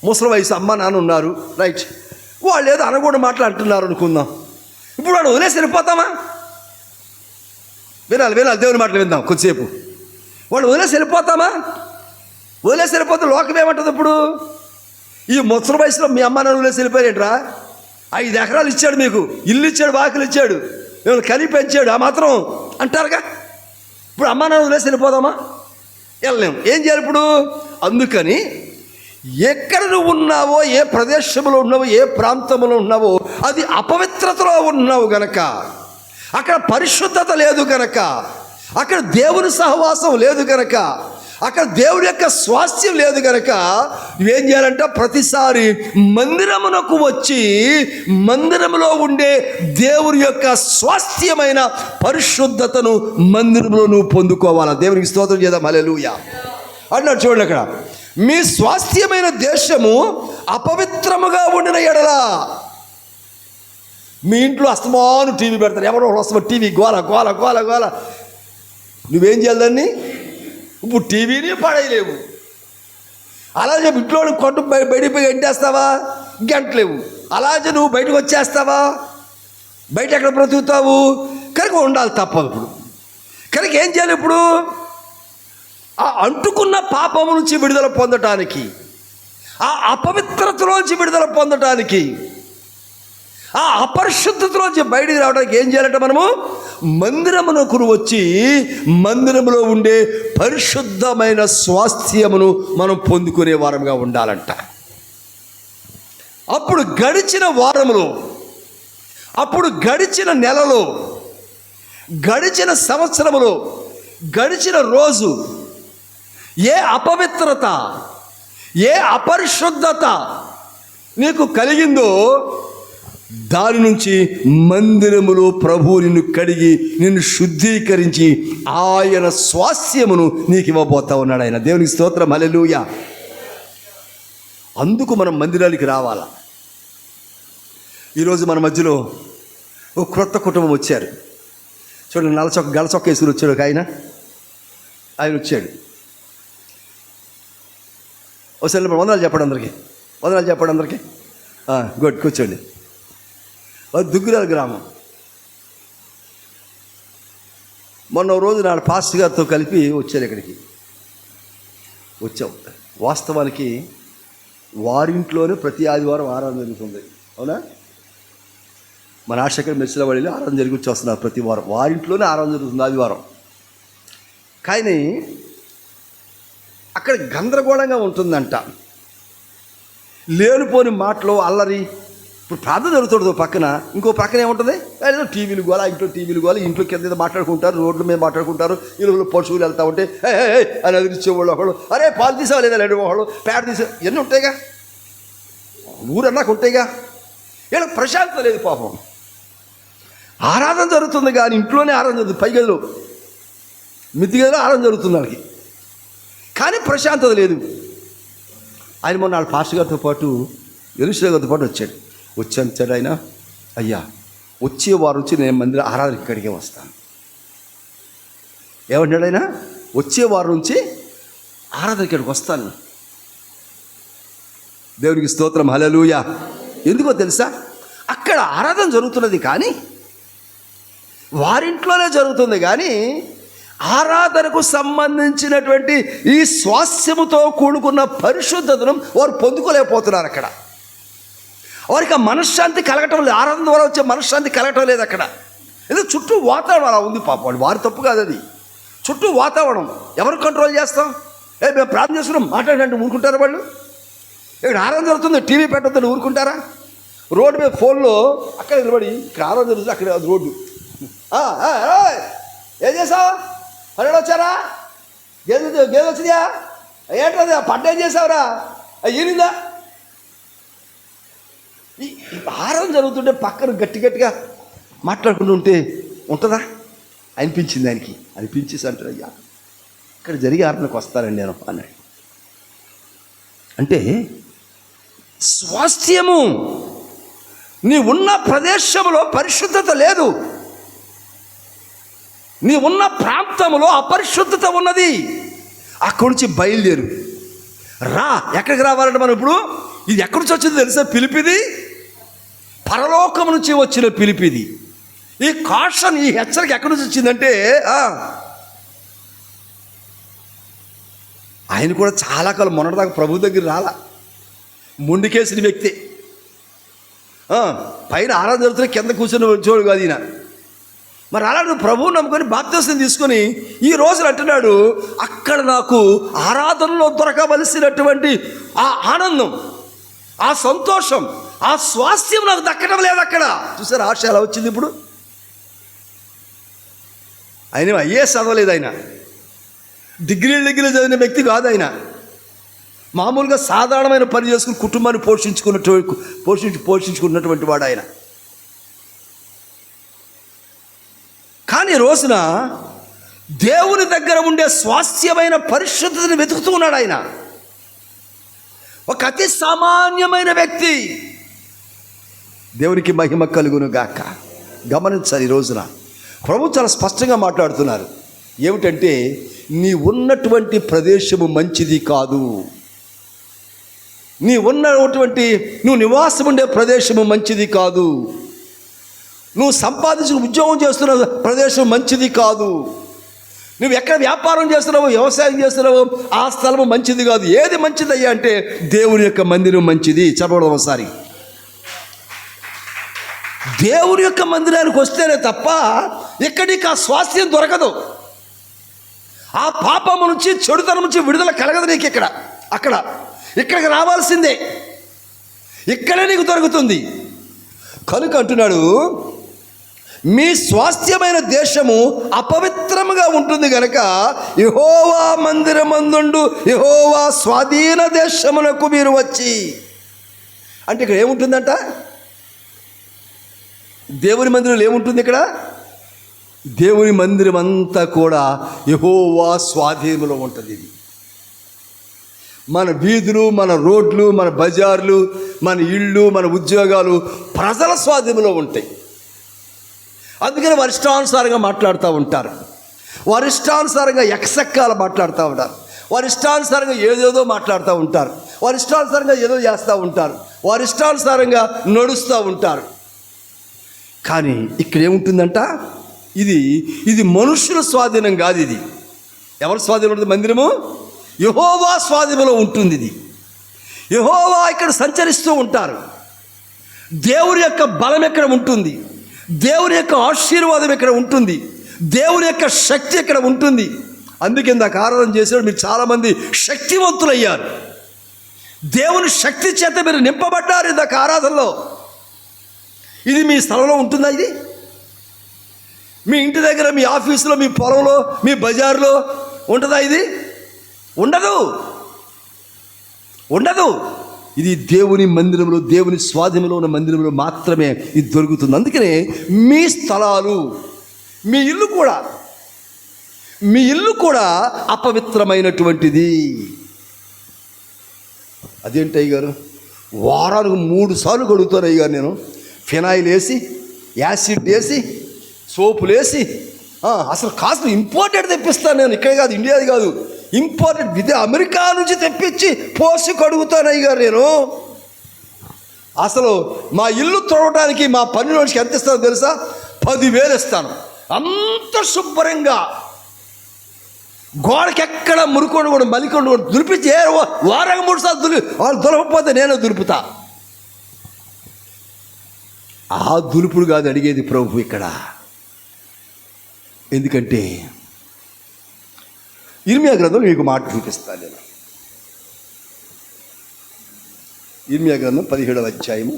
ముసలి వయసు అమ్మ నాన్న ఉన్నారు, రైట్. వాళ్ళు ఏదో అనకూడదు మాటలు అంటున్నారు అనుకుందాం. ఇప్పుడు వాడు వదిలేసి వెళ్ళిపోతామా? వినాలి దేవుని మాటలు విందాం కొద్దిసేపు. వాళ్ళు వదిలేసి వెళ్ళిపోతామా? వదిలేసి వెళ్ళిపోతే లోకం ఏమంటుంది? ఇప్పుడు ఈ ముసలి వయసులో మీ అమ్మ నాన్న వదిలేసి వెళ్ళిపోయారేంట్రా, 5 ఎకరాలు ఇచ్చాడు, మీకు ఇల్లు ఇచ్చాడు, వాకిలు ఇచ్చాడు, మిమ్మల్ని కని పెంచాడు, ఆ మాత్రం అంటారుగా. ఇప్పుడు అమ్మ నాన్న వదిలేసి వెళ్ళిపోదామా? వెళ్ళలేము. ఏం చేయాలి ఇప్పుడు? అందుకని ఎక్కడ నువ్వు ఉన్నావో, ఏ ప్రదేశంలో ఉన్నావో, ఏ ప్రాంతంలో ఉన్నావో, అది అపవిత్రతలో ఉన్నావు గనక, అక్కడ పరిశుద్ధత లేదు గనక, అక్కడ దేవుని సహవాసం లేదు గనక, అక్కడ దేవుడి యొక్క స్వాస్థ్యం లేదు గనక నువ్వేం చేయాలంట? ప్రతిసారి మందిరమునకు వచ్చి మందిరంలో ఉండే దేవుని యొక్క స్వాస్థ్యమైన పరిశుద్ధతను మందిరంలో నువ్వు పొందుకోవాలా. దేవునికి స్తోత్రం చేద్దాం, హల్లెలూయా అన్నాడు. చూడండి, అక్కడ మీ స్వాస్థ్యమైన దేశము అపవిత్రముగా ఉండిన ఎడల, మీ ఇంట్లో అస్తమాను టీవీ పెడతారు, ఎవరో వస్తామో టీవీ గోల గోల గోల గోల, నువ్వేం చేయాలి దాన్ని? ఇప్పుడు టీవీని పడేయలేవు. అలా చెప్పి ఇంట్లో కొట్టు బయటికి పోయి గంటేస్తావా? గంటలేవు. అలాగే నువ్వు బయటకు వచ్చేస్తావా? బయట ఎక్కడ బ్రతుకుతావు? కనుక ఉండాలి, తప్పదు. ఇప్పుడు కనుక ఏం చేయాలి? ఇప్పుడు ఆ అంటుకున్న పాపము నుంచి విడుదల పొందటానికి, ఆ అపవిత్రతలోంచి విడుదల పొందటానికి, ఆ అపరిశుద్ధతలోంచి బయటికి రావడానికి ఏం చేయాలంటే మనము మందిరమునకు వచ్చి మందిరములో ఉండే పరిశుద్ధమైన స్వాస్థ్యమును మనం పొందుకునే వారంగా ఉండాలంట. అప్పుడు గడిచిన వారములో, అప్పుడు గడిచిన నెలలో, గడిచిన సంవత్సరములో, గడిచిన రోజు ఏ అపవిత్రత, ఏ అపరిశుద్ధత నీకు కలిగిందో దాని నుంచి మందిరములో ప్రభువు నిన్ను కడిగి నిన్ను శుద్ధీకరించి ఆయన స్వాస్థ్యమును నీకు ఇవ్వబోతా ఉన్నాడు ఆయన. దేవునికి స్తోత్రం, హల్లెలూయా. అందుకు మనం మందిరానికి రావాలా. ఈరోజు మన మధ్యలో ఒక క్రొత్త కుటుంబం వచ్చారు. చూడండి, గల చొక్క వేసుకుని వచ్చాడు ఒక ఆయన వచ్చాడు. ఒకసారి వందనాలు చెప్పండి అందరికీ. గుడ్, కూర్చోండి. దుగ్గురాల గ్రామం. మొన్న రోజు నాడు పాస్టర్ గారితో కలిపి వచ్చారు ఇక్కడికి. వచ్చాం. వాస్తవానికి వారింట్లోనే ప్రతి ఆదివారం ఆరాధన జరుగుతుంది. అవునా? మన ఆశకర్ మెర్చిలవాడిలో ఆరాధన జరిగి వచ్చి వస్తున్నారు ప్రతి వారం. వారింట్లోనే ఆరాధన జరుగుతుంది ఆదివారం. కానీ అక్కడ గందరగోళంగా ఉంటుందంట. లేనిపోని మాటలు, అల్లరి. ఇప్పుడు ప్రార్థన జరుగుతుంది పక్కన, ఇంకో పక్కన ఏముంటుంది? ఏదో టీవీలు గోల, టీవీలు గోల, ఇంట్లో కింద మాట్లాడుకుంటారు, రోడ్ల మీద మాట్లాడుకుంటారు. ఇల్లు పశువులు వెళ్తూ ఉంటే అని ఎదిరించేవాళ్ళు ఒకళ్ళు, అరే పాలు తీసావా లేదా లేడు ఒకళ్ళు, పేడ తీసా, ఇవన్నీ ఉంటాయిగా, ఊరన్నాక ఉంటాయిగా. ఇలా ప్రశాంతత లేదు పాపం. ఆరాధన జరుగుతుంది కానీ ఇంట్లోనే ఆరాధన జరుగుతుంది. పై గదిలో మిద్ది గదిలో ఆరాధన జరుగుతుంది వాళ్ళకి, కానీ ప్రశాంతత లేదు. ఆయన మొన్న వాళ్ళ పాస్టర్ గారితో పాటు ఎరుసలేము గారితో పాటు వచ్చాడు ఆయన. అయ్యా, వచ్చే వారం నుంచి నేను మందిర ఆరాధన ఇక్కడికే వస్తాను. ఏమంటాడు ఆయన? వచ్చే వారం నుంచి ఆరాధన ఇక్కడికి వస్తాను. దేవునికి స్తోత్రం, హల్లెలూయా. ఎందుకో తెలుసా? అక్కడ ఆరాధన జరుగుతున్నది కానీ వారింట్లోనే జరుగుతుంది కానీ ఆరాధనకు సంబంధించినటువంటి ఈ స్వాస్థ్యముతో కూడుకున్న పరిశుద్ధతను వారు పొందుకోలేకపోతున్నారు. అక్కడ వారికి ఆ మనశ్శాంతి కలగటం లేదు. ఆరాధన ద్వారా వచ్చే మనశ్శాంతి కలగటం లేదు అక్కడ. ఏదో చుట్టూ వాతావరణం అలా ఉంది పాపం. వారి తప్పు కాదు అది. చుట్టూ వాతావరణం ఎవరు కంట్రోల్ చేస్తాం? మేము ప్రార్థన చేస్తున్నాం మాట్లాడంటే ఊరుకుంటారా వాళ్ళు? ఇక్కడ ఆరాధన జరుగుతుంది, టీవీ పెట్టొద్దని ఊరుకుంటారా? రోడ్డు మీద ఫోన్లో అక్కడ నిలబడి ఇక్కడ ఆరాధన జరుగుతుంది, అక్కడ అది రోడ్డు. ఏం చేసావు? పన్నెండు వచ్చారా? గేదె వచ్చిందా? ఏంటది పంట ఏం చేసావురా? ఈనిందా? ఈ ఆరాధన జరుగుతుంటే పక్కన గట్టిగా మాట్లాడుకుంటూ ఉంటుందా? అనిపించింది ఆయనకి. అనిపించేసి అంటారు, అయ్యా ఇక్కడ జరిగే ఆరాధనకు వస్తానండి నేను అన్నాడు. అంటే స్వాస్థ్యము, నీ ఉన్న ప్రదేశంలో పరిశుద్ధత లేదు, నీ ఉన్న ప్రాంతంలో అపరిశుద్ధత ఉన్నది. అక్కడి నుంచి బయలుదేరు రా. ఎక్కడికి రావాలంటే మనం ఇప్పుడు ఇది ఎక్కడి నుంచి వచ్చింది తెలుసా? పిలిపిది పరలోకం నుంచి వచ్చిన పిలిపిది. ఈ కాషన్, ఈ హెచ్చరిక ఎక్కడి నుంచి వచ్చిందంటే ఆయన కూడా చాలా కాలం మొన్నటిదాకా ప్రభు దగ్గర రాలా, మొండికేసిన వ్యక్తి. పైన ఆరాధన జరుగుతున్న కింద కూర్చొని వచ్చేవాడు కాదు ఈయన. మరి అలాంటి ప్రభువు నమ్ముకొని బాప్తిసం తీసుకొని ఈ రోజున అంటున్నాడు, అక్కడ నాకు ఆరాధనలో దొరకవలసినటువంటి ఆ ఆనందం, ఆ సంతోషం, ఆ స్వాస్థ్యం నాకు దక్కడం లేదు అక్కడ. చూసారు ఆశ ఎలా వచ్చింది ఇప్పుడు? ఆయన ఐఏఎస్ చదవలేదు, ఆయన డిగ్రీలు చదివిన వ్యక్తి కాదు. ఆయన మామూలుగా సాధారణమైన పని చేసుకుని కుటుంబాన్ని పోషించుకున్నటువంటి వాడు ఆయన. కానీ రోజున దేవుని దగ్గర ఉండే స్వాస్థ్యమైన పరిశుద్ధతను వెతుకుతూ ఉన్నాడు ఆయన. ఒక అతి సామాన్యమైన వ్యక్తి. దేవునికి మహిమ కలుగును గాక. గమనించాలి, ఈ రోజున ప్రభు చాలా స్పష్టంగా మాట్లాడుతున్నారు. ఏమిటంటే, నీ ఉన్నటువంటి ప్రదేశము మంచిది కాదు, నువ్వు నివాసం ఉండే ప్రదేశము మంచిది కాదు, నువ్వు సంపాదించి ఉద్యోగం చేస్తున్న ప్రదేశం మంచిది కాదు, నువ్వు ఎక్కడ వ్యాపారం చేస్తున్నావో వ్యవసాయం చేస్తున్నావో ఆ స్థలము మంచిది కాదు. ఏది మంచిది అయ్యా అంటే దేవుని యొక్క మందిరం మంచిది. చెప్పడం ఒకసారి, దేవుని యొక్క మందిరానికి వస్తేనే తప్ప ఇక్కడికి ఆ స్వాస్థ్యం దొరకదు. ఆ పాపము నుంచి, చెడుతనం నుంచి విడుదల కలగదు నీకు ఇక్కడికి రావాల్సిందే. ఇక్కడే నీకు దొరుకుతుంది. కనుక అంటున్నాడు, మీ స్వాస్థ్యమైన దేశము అపవిత్రముగా ఉంటుంది గనక యెహోవా మందిరమందుండు యెహోవా స్వాధీన దేశమునకు మీరు వచ్చి. అంటే ఇక్కడ ఏముంటుందంట? దేవుని మందిరంలో ఏముంటుంది? ఇక్కడ దేవుని మందిరం అంతా కూడా యెహోవా స్వాధీనంలో ఉంటుంది. ఇది మన వీధులు, మన రోడ్లు, మన బజార్లు, మన ఇళ్ళు, మన ఉద్యోగాలు ప్రజల స్వాధీనంలో ఉంటాయి. అందుకని వారి ఇష్టానుసారంగా మాట్లాడుతూ ఉంటారు, వారి ఇష్టానుసారంగా ఎక్సెక్కాలు మాట్లాడుతూ ఉంటారు, వారి ఇష్టానుసారంగా ఏదేదో మాట్లాడుతూ ఉంటారు, వారి ఇష్టానుసారంగా ఏదో చేస్తూ ఉంటారు, వారి ఇష్టానుసారంగా నడుస్తూ ఉంటారు. కానీ ఇక్కడ ఏముంటుందంట, ఇది మనుషుల స్వాధీనం కాదు. ఇది ఎవరి స్వాధీనం ఉంటుంది? మందిరము యెహోవా స్వాధీనంలో ఉంటుంది. ఇది యెహోవా ఇక్కడ సంచరిస్తూ ఉంటారు. దేవుని యొక్క బలం ఎక్కడ ఉంటుంది, దేవుని యొక్క ఆశీర్వాదం ఎక్కడ ఉంటుంది, దేవుని యొక్క శక్తి ఎక్కడ ఉంటుంది. అందుకే ఇందాక ఆరాధన చేసేవాడు మీరు చాలామంది శక్తివంతులయ్యారు. దేవుని శక్తి చేత మీరు నింపబడ్డారు ఇందాక ఆరాధనలో. ఇది మీ స్థలంలో ఉంటుందా? ఇది మీ ఇంటి దగ్గర, మీ ఆఫీసులో, మీ పొలంలో, మీ బజార్లో ఉంటుందా? ఇది ఉండదు. ఇది దేవుని మందిరంలో, దేవుని స్వాధీనంలో ఉన్న మందిరంలో మాత్రమే ఇది దొరుకుతుంది. అందుకనే మీ స్థలాలు, మీ ఇల్లు కూడా అపవిత్రమైనటువంటిది. అదేంటి అయ్యగారు, వారానికి 3 సార్లు కడుగుతాను అయ్యగారు నేను. ఫినాయిల్ వేసి, యాసిడ్ వేసి, సోపులు వేసి, అసలు కాస్త ఇంపోర్టెడ్ తెప్పిస్తాను నేను. ఇక్కడే కాదు, ఇండియాది కాదు, ఇంపోర్టెడ్ అమెరికా నుంచి తెప్పించి పోసి కడుగుతాను అయ్యగారు నేను. అసలు మా ఇల్లు తుడవడానికి మా పని రోజుకి ఎంత ఇస్తానో తెలుసా? 10,000 ఇస్తాను. అంత శుభ్రంగా గోడకి ఎక్కడ మురుకోండి కూడా మలికొండు కూడా దులిపించి వారానికి 3 సార్లు వాళ్ళు దులపకపోతే నేను దులుపుతా. ఆ దులుపుడు కాదు అడిగేది ప్రభు ఇక్కడ. ఎందుకంటే ఇర్మియా గ్రంథం మీకు మాట చూపిస్తాను నేను. ఇర్మియా గ్రంథం 17వ అధ్యాయము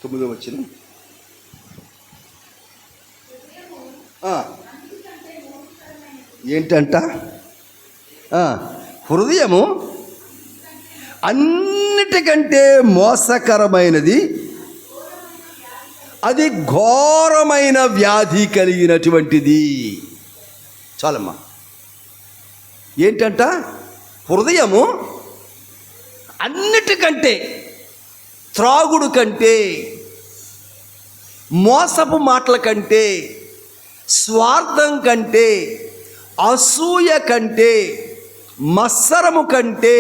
9వ వచనం. ఏంటంట? హృదయము అన్నిటికంటే మోసకరమైనది, అది ఘోరమైన వ్యాధి కలిగినటువంటిది. చాలమ్మా. ఏంటంట? హృదయము అన్నిటికంటే, త్రాగుడు కంటే, మోసపు మాటల కంటే, స్వార్థం కంటే, అసూయ కంటే, మత్సరము కంటే,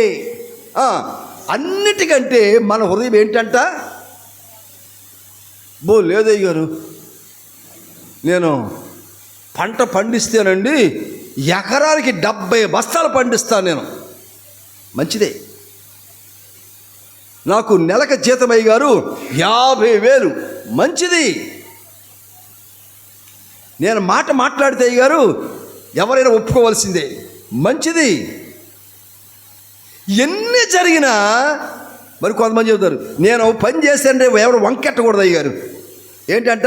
అన్నిటికంటే మన హృదయం ఏంటంట? లేదయ్య గారు, నేను పంట పండిస్తేనండి ఎకరానికి 70 బస్తాలు పండిస్తాను నేను. మంచిదే. నాకు నెలకు జీతం అయ్య గారు 50,000. మంచిది. నేను మాట్లాడితే అయ్య గారు ఎవరైనా ఒప్పుకోవాల్సిందే. మంచిది. ఎన్ని జరిగినా మరి కొంతమంది చెబుతారు, నేను ఒక పని చేశానంటే ఎవరు వంకెట్టకూడదు అయ్య గారు. ఏంటంట?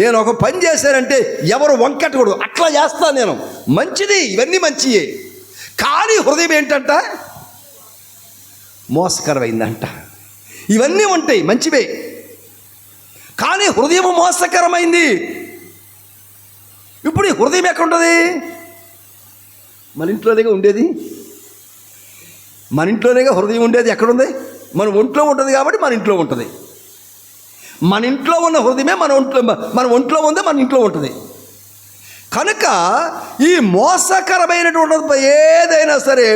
నేను ఒక పని చేశానంటే ఎవరు వంకెట్టకూడదు, అట్లా చేస్తాను నేను. మంచిది, ఇవన్నీ మంచియే. కానీ హృదయం ఏంటంట? మోసకరమైందంట. ఇవన్నీ ఉంటాయి, మంచివే. కానీ హృదయం మోసకరమైంది. ఇప్పుడు ఈ హృదయం ఎక్కడ ఉంటుంది? మన ఇంట్లోనేగా ఉండేది. మన ఇంట్లోనేగా హృదయం ఉండేది. ఎక్కడుంది? మన ఒంట్లో ఉంటుంది కాబట్టి మన ఇంట్లో ఉంటుంది. మన ఇంట్లో ఉన్న హృదయమే మన ఒంట్లో ఉంది, మన ఇంట్లో ఉంటుంది. కనుక ఈ మోసకరమైనటువంటి ఏదైనా సరే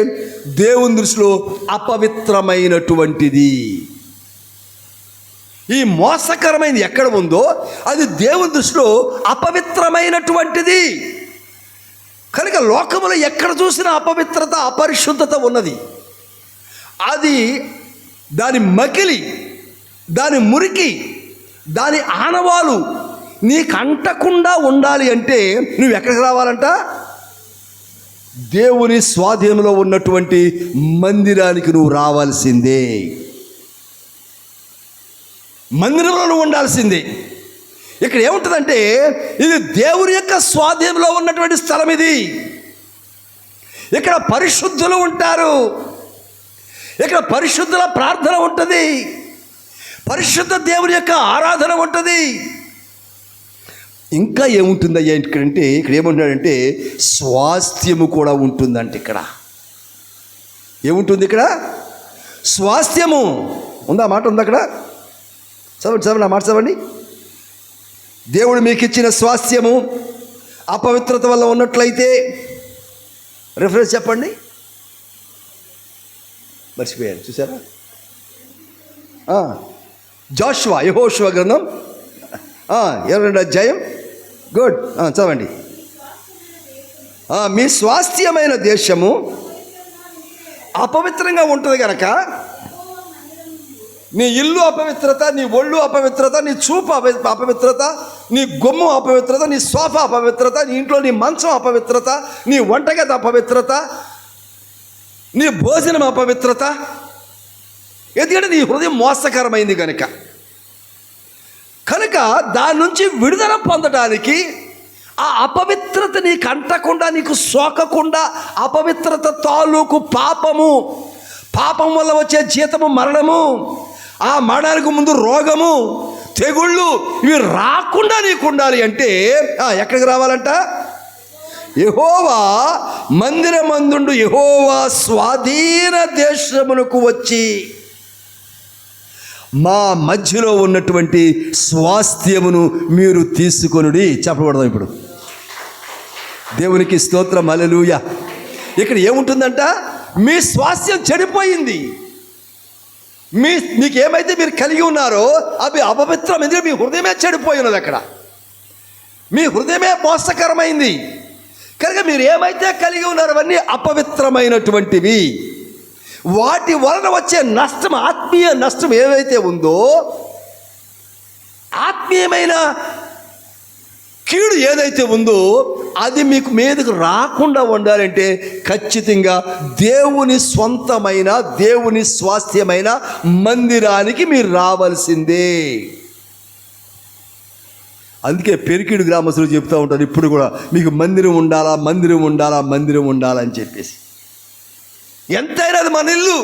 దేవుని దృష్టిలో అపవిత్రమైనటువంటిది. ఈ మోసకరమైనది ఎక్కడ ఉందో అది దేవుని దృష్టిలో అపవిత్రమైనటువంటిది. కనుక లోకములో ఎక్కడ చూసినా అపవిత్రత, అపరిశుద్ధత ఉన్నది. అది దాని మకిలి, దాని మురికి, దాని ఆనవాలు నీకు అంటకుండా ఉండాలి అంటే నువ్వు ఎక్కడికి రావాలంట? దేవుని స్వాధీనంలో ఉన్నటువంటి మందిరానికి నువ్వు రావాల్సిందే. మందిరంలో నువ్వు ఉండాల్సిందే. ఇక్కడ ఏముంటుందంటే ఇది దేవుని యొక్క స్వాధీనంలో ఉన్నటువంటి స్థలం. ఇది ఇక్కడ పరిశుద్ధులు ఉంటారు. ఇక్కడ పరిశుద్ధుల ప్రార్థన ఉంటుంది, పరిశుద్ధ దేవుని యొక్క ఆరాధన ఉంటుంది. ఇంకా ఏముంటుందయ్యా ఇక్కడంటే, ఇక్కడ ఏమంటున్నాడంటే స్వాస్థ్యము కూడా ఉంటుందంటే. ఇక్కడ ఏముంటుంది? ఇక్కడ స్వాస్థ్యము ఉందా? మాట ఉంది అక్కడ. చదవండి ఆ మాట చదవండి. దేవుడు మీకు ఇచ్చిన స్వాస్థ్యము అపవిత్రత వల్ల ఉన్నట్లయితే, రిఫరెన్స్ చెప్పండి. మర్చిపోయారు, చూసారా? యెహోషువ గ్రంథం 22వ అధ్యాయం. గుడ్, చదవండి. మీ స్వాస్థ్యమైన దేశము అపవిత్రంగా ఉంటుంది కనుక, నీ ఇల్లు అపవిత్రత, నీ ఒళ్ళు అపవిత్రత, నీ చూపు అపవిత్రత, నీ గొమ్ము అపవిత్రత, నీ సోఫా అపవిత్రత, నీ ఇంట్లో నీ మంచం అపవిత్రత, నీ వంటగది అపవిత్రత, నీ భోజనం అపవిత్రత. ఎందుకంటే నీ హృదయం మోసకరమైంది కనుక దాని నుంచి విడుదల పొందడానికి, ఆ అపవిత్రత నీకు అంటకుండా, నీకు సోకకుండా, అపవిత్రత తాలూకు పాపం వల్ల వచ్చే జీతము మరణము, ఆ మరణానికి ముందు రోగము, తెగుళ్ళు, ఇవి రాకుండా నీకు ఉండాలి అంటే ఎక్కడికి రావాలంట? యెహోవా మందిరమందుండు యెహోవా స్వాధీన దేశమునకు వచ్చి మా మధ్యలో ఉన్నటువంటి స్వాస్థ్యమును మీరు తీసుకొనుడి. చెప్పబడదాం ఇప్పుడు. దేవునికి స్తోత్రం, హల్లెలూయా. ఇక్కడ ఏముంటుందంట? మీ స్వాస్థ్యం చెడిపోయింది. మీకేమైతే మీరు కలిగి ఉన్నారో అవి అపవిత్రం. ఎందుకంటే మీ హృదయమే చెడిపోయి ఉన్నది. అక్కడ మీ హృదయమే మోసకరమైంది కనుక మీరు ఏమైతే కలిగి ఉన్నారో అవన్నీ అపవిత్రమైనటువంటివి. వాటి వలన వచ్చే నష్టం, ఆత్మీయ నష్టం ఏవైతే ఉందో, ఆత్మీయమైన కీడు ఏదైతే ఉందో అది మీకు మీదకు రాకుండా ఉండాలంటే ఖచ్చితంగా దేవుని స్వంతమైన, దేవుని స్వాస్థ్యమైన మందిరానికి మీరు రావాల్సిందే. అందుకే పెరికిడు గ్రామస్తులు చెప్తూ ఉంటారు ఇప్పుడు కూడా, మీకు మందిరం ఉండాలా, మందిరం ఉండాలా, మందిరం ఉండాలని చెప్పేసి. ఎంతైనా అది మన ఇల్లు,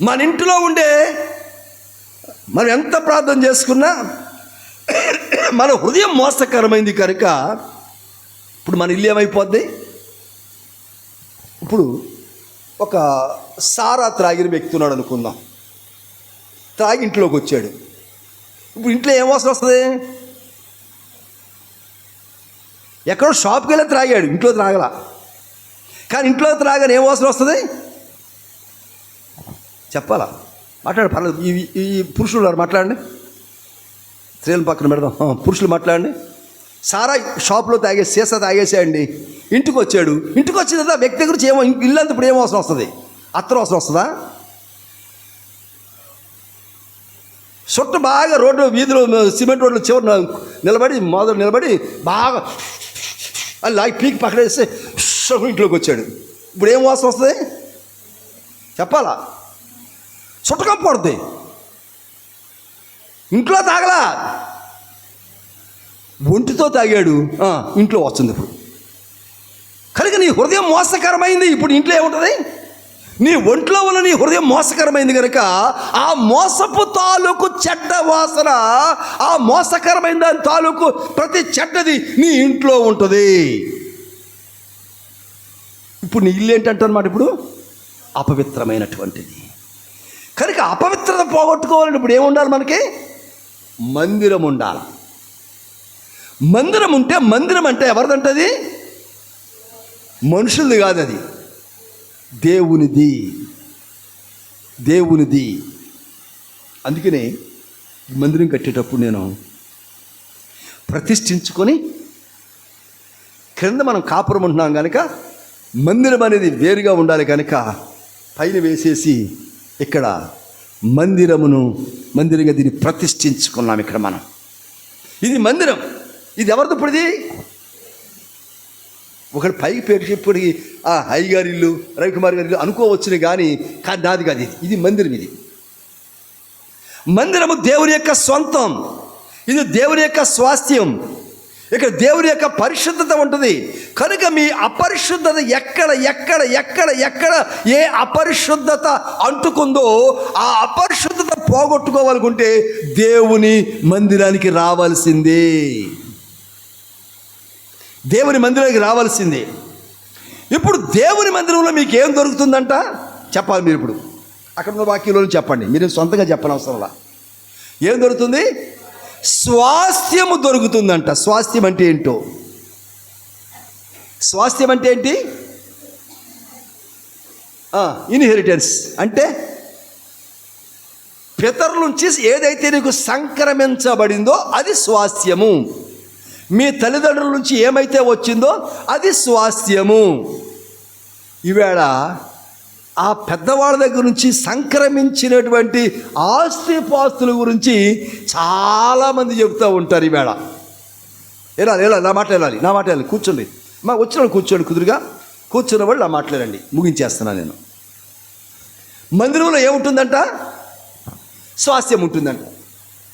మన ఇంట్లో ఉండే మనం ఎంత ప్రార్థన చేసుకున్నా మన హృదయం మోసకరమైంది కనుక ఇప్పుడు మన ఇల్లు ఏమైపోద్ది? ఇప్పుడు ఒక సారా త్రాగిన వ్యక్తి ఉన్నాడు అనుకుందాం. త్రాగి ఇంట్లోకి వచ్చాడు. ఇప్పుడు ఇంట్లో ఏం వాసన వస్తుంది? ఎక్కడో షాప్కి వెళ్ళి త్రాగాడు, ఇంట్లో త్రాగల. కానీ ఇంట్లో త్రాగని ఏం వాసన వస్తుంది? చెప్పాలా? మాట్లాడు, పర్లేదు. ఈ పురుషులు ఉన్నారు, మాట్లాడండి. స్త్రీల పక్కన పెడదాం. పురుషులు మాట్లాడండి. సారా షాప్లో తాగేసి, సీసా తాగేసేయండి. ఇంటికి వచ్చాడు. ఇంటికి వచ్చిన తర్వాత వ్యక్తి గురించి ఏమో, ఇల్లంతా ఇప్పుడు ఏం వాసన వస్తుంది? అత్తరు వాసన వస్తుందా? చుట్ట బాగా రోడ్డు వీధిలో, సిమెంట్ రోడ్లు చివరి నిలబడి బాగా అది లాగి పీకి పక్కడేస్తే ఇంట్లోకి వచ్చాడు. ఇప్పుడు ఏం వాసన వస్తుంది? చెప్పాలా? చుట్టకం పడుతుంది. ఇంట్లో తాగలా, ఒంటితో తాగాడు, ఇంట్లో వస్తుంది. ఇప్పుడు కనుక నీ హృదయం మోసకరమైంది. ఇప్పుడు ఇంట్లో ఏముంటుంది? నీ ఒంట్లో ఉన్న నీ హృదయం మోసకరమైంది కనుక ఆ మోసపు తాలూకు చెడ్డ వాసన, ఆ మోసకరమైన దాని తాలూకు ప్రతి చెడ్డది నీ ఇంట్లో ఉంటుంది. ఇప్పుడు నీ ఇల్లు ఏంటంటారన్నమాట? ఇప్పుడు అపవిత్రమైనటువంటిది కనుక అపవిత్రత పోగొట్టుకోవాలని ఇప్పుడు ఏముండాలి? మనకి మందిరం ఉండాలి. మందిరం ఉంటే, మందిరం అంటే ఎవరిదంటది? మనుషులది కాదు, అది దేవునిది. అందుకనే మందిరం కట్టేటప్పుడు నేను ప్రతిష్ఠించుకొని, క్రింద మనం కాపురం ఉంటున్నాం కనుక మందిరం అనేది వేరుగా ఉండాలి కనుక పైన వేసేసి ఇక్కడ మందిరంగా దీన్ని ప్రతిష్ఠించుకున్నాం. ఇక్కడ మనం ఇది మందిరం. ఇది ఎవరిది? ఇప్పుడు ఇది ఒకటి పైకి పేరుకి హై గారి ఇల్లు, రవికుమార్ గారి ఇల్లు అనుకోవచ్చును, కానీ నాది కాదు. ఇది మందిరం. ఇది మందిరము దేవుని యొక్క సొంతం. ఇది దేవుని యొక్క స్వాస్థ్యం. ఇక్కడ దేవుని యొక్క పరిశుద్ధత ఉంటుంది కనుక మీ అపరిశుద్ధత ఎక్కడ ఏ అపరిశుద్ధత అంటుకుందో ఆ అపరిశుద్ధత పోగొట్టుకోవాలనుకుంటే దేవుని మందిరానికి రావాల్సిందే. దేవుని మందిరానికి రావాల్సిందే. ఇప్పుడు దేవుని మందిరంలో మీకు ఏం దొరుకుతుందంట చెప్పాలి మీరు. ఇప్పుడు అక్కడ ఉన్న వాక్యంలో చెప్పండి, మీరు సొంతంగా చెప్పని అవసరంలా. ఏం దొరుకుతుంది? స్వాస్థ్యము దొరుకుతుందంట. స్వాస్థ్యం అంటే ఏంటో, స్వాస్థ్యం అంటే ఏంటి? ఇన్హెరిటెన్స్ అంటే పితరుల నుంచి ఏదైతే నీకు సంక్రమించబడిందో అది స్వాస్థ్యము. మీ తల్లిదండ్రుల నుంచి ఏమైతే వచ్చిందో అది స్వాస్థ్యము. ఈవేళ ఆ పెద్దవాళ్ళ దగ్గర నుంచి సంక్రమించినటువంటి ఆస్తిపాస్తుల గురించి చాలామంది చెబుతూ ఉంటారు. ఈవేళ వెళ్ళాలి, నా మాట్లాడాలి, కూర్చోండి, వచ్చిన వాళ్ళు కూర్చోండి, కుదురుగా కూర్చున్న వాళ్ళు నా మాట్లాడండి, ముగించేస్తున్నాను నేను. మందిరంలో ఏముంటుందంట? స్వాస్థ్యం ఉంటుందంట.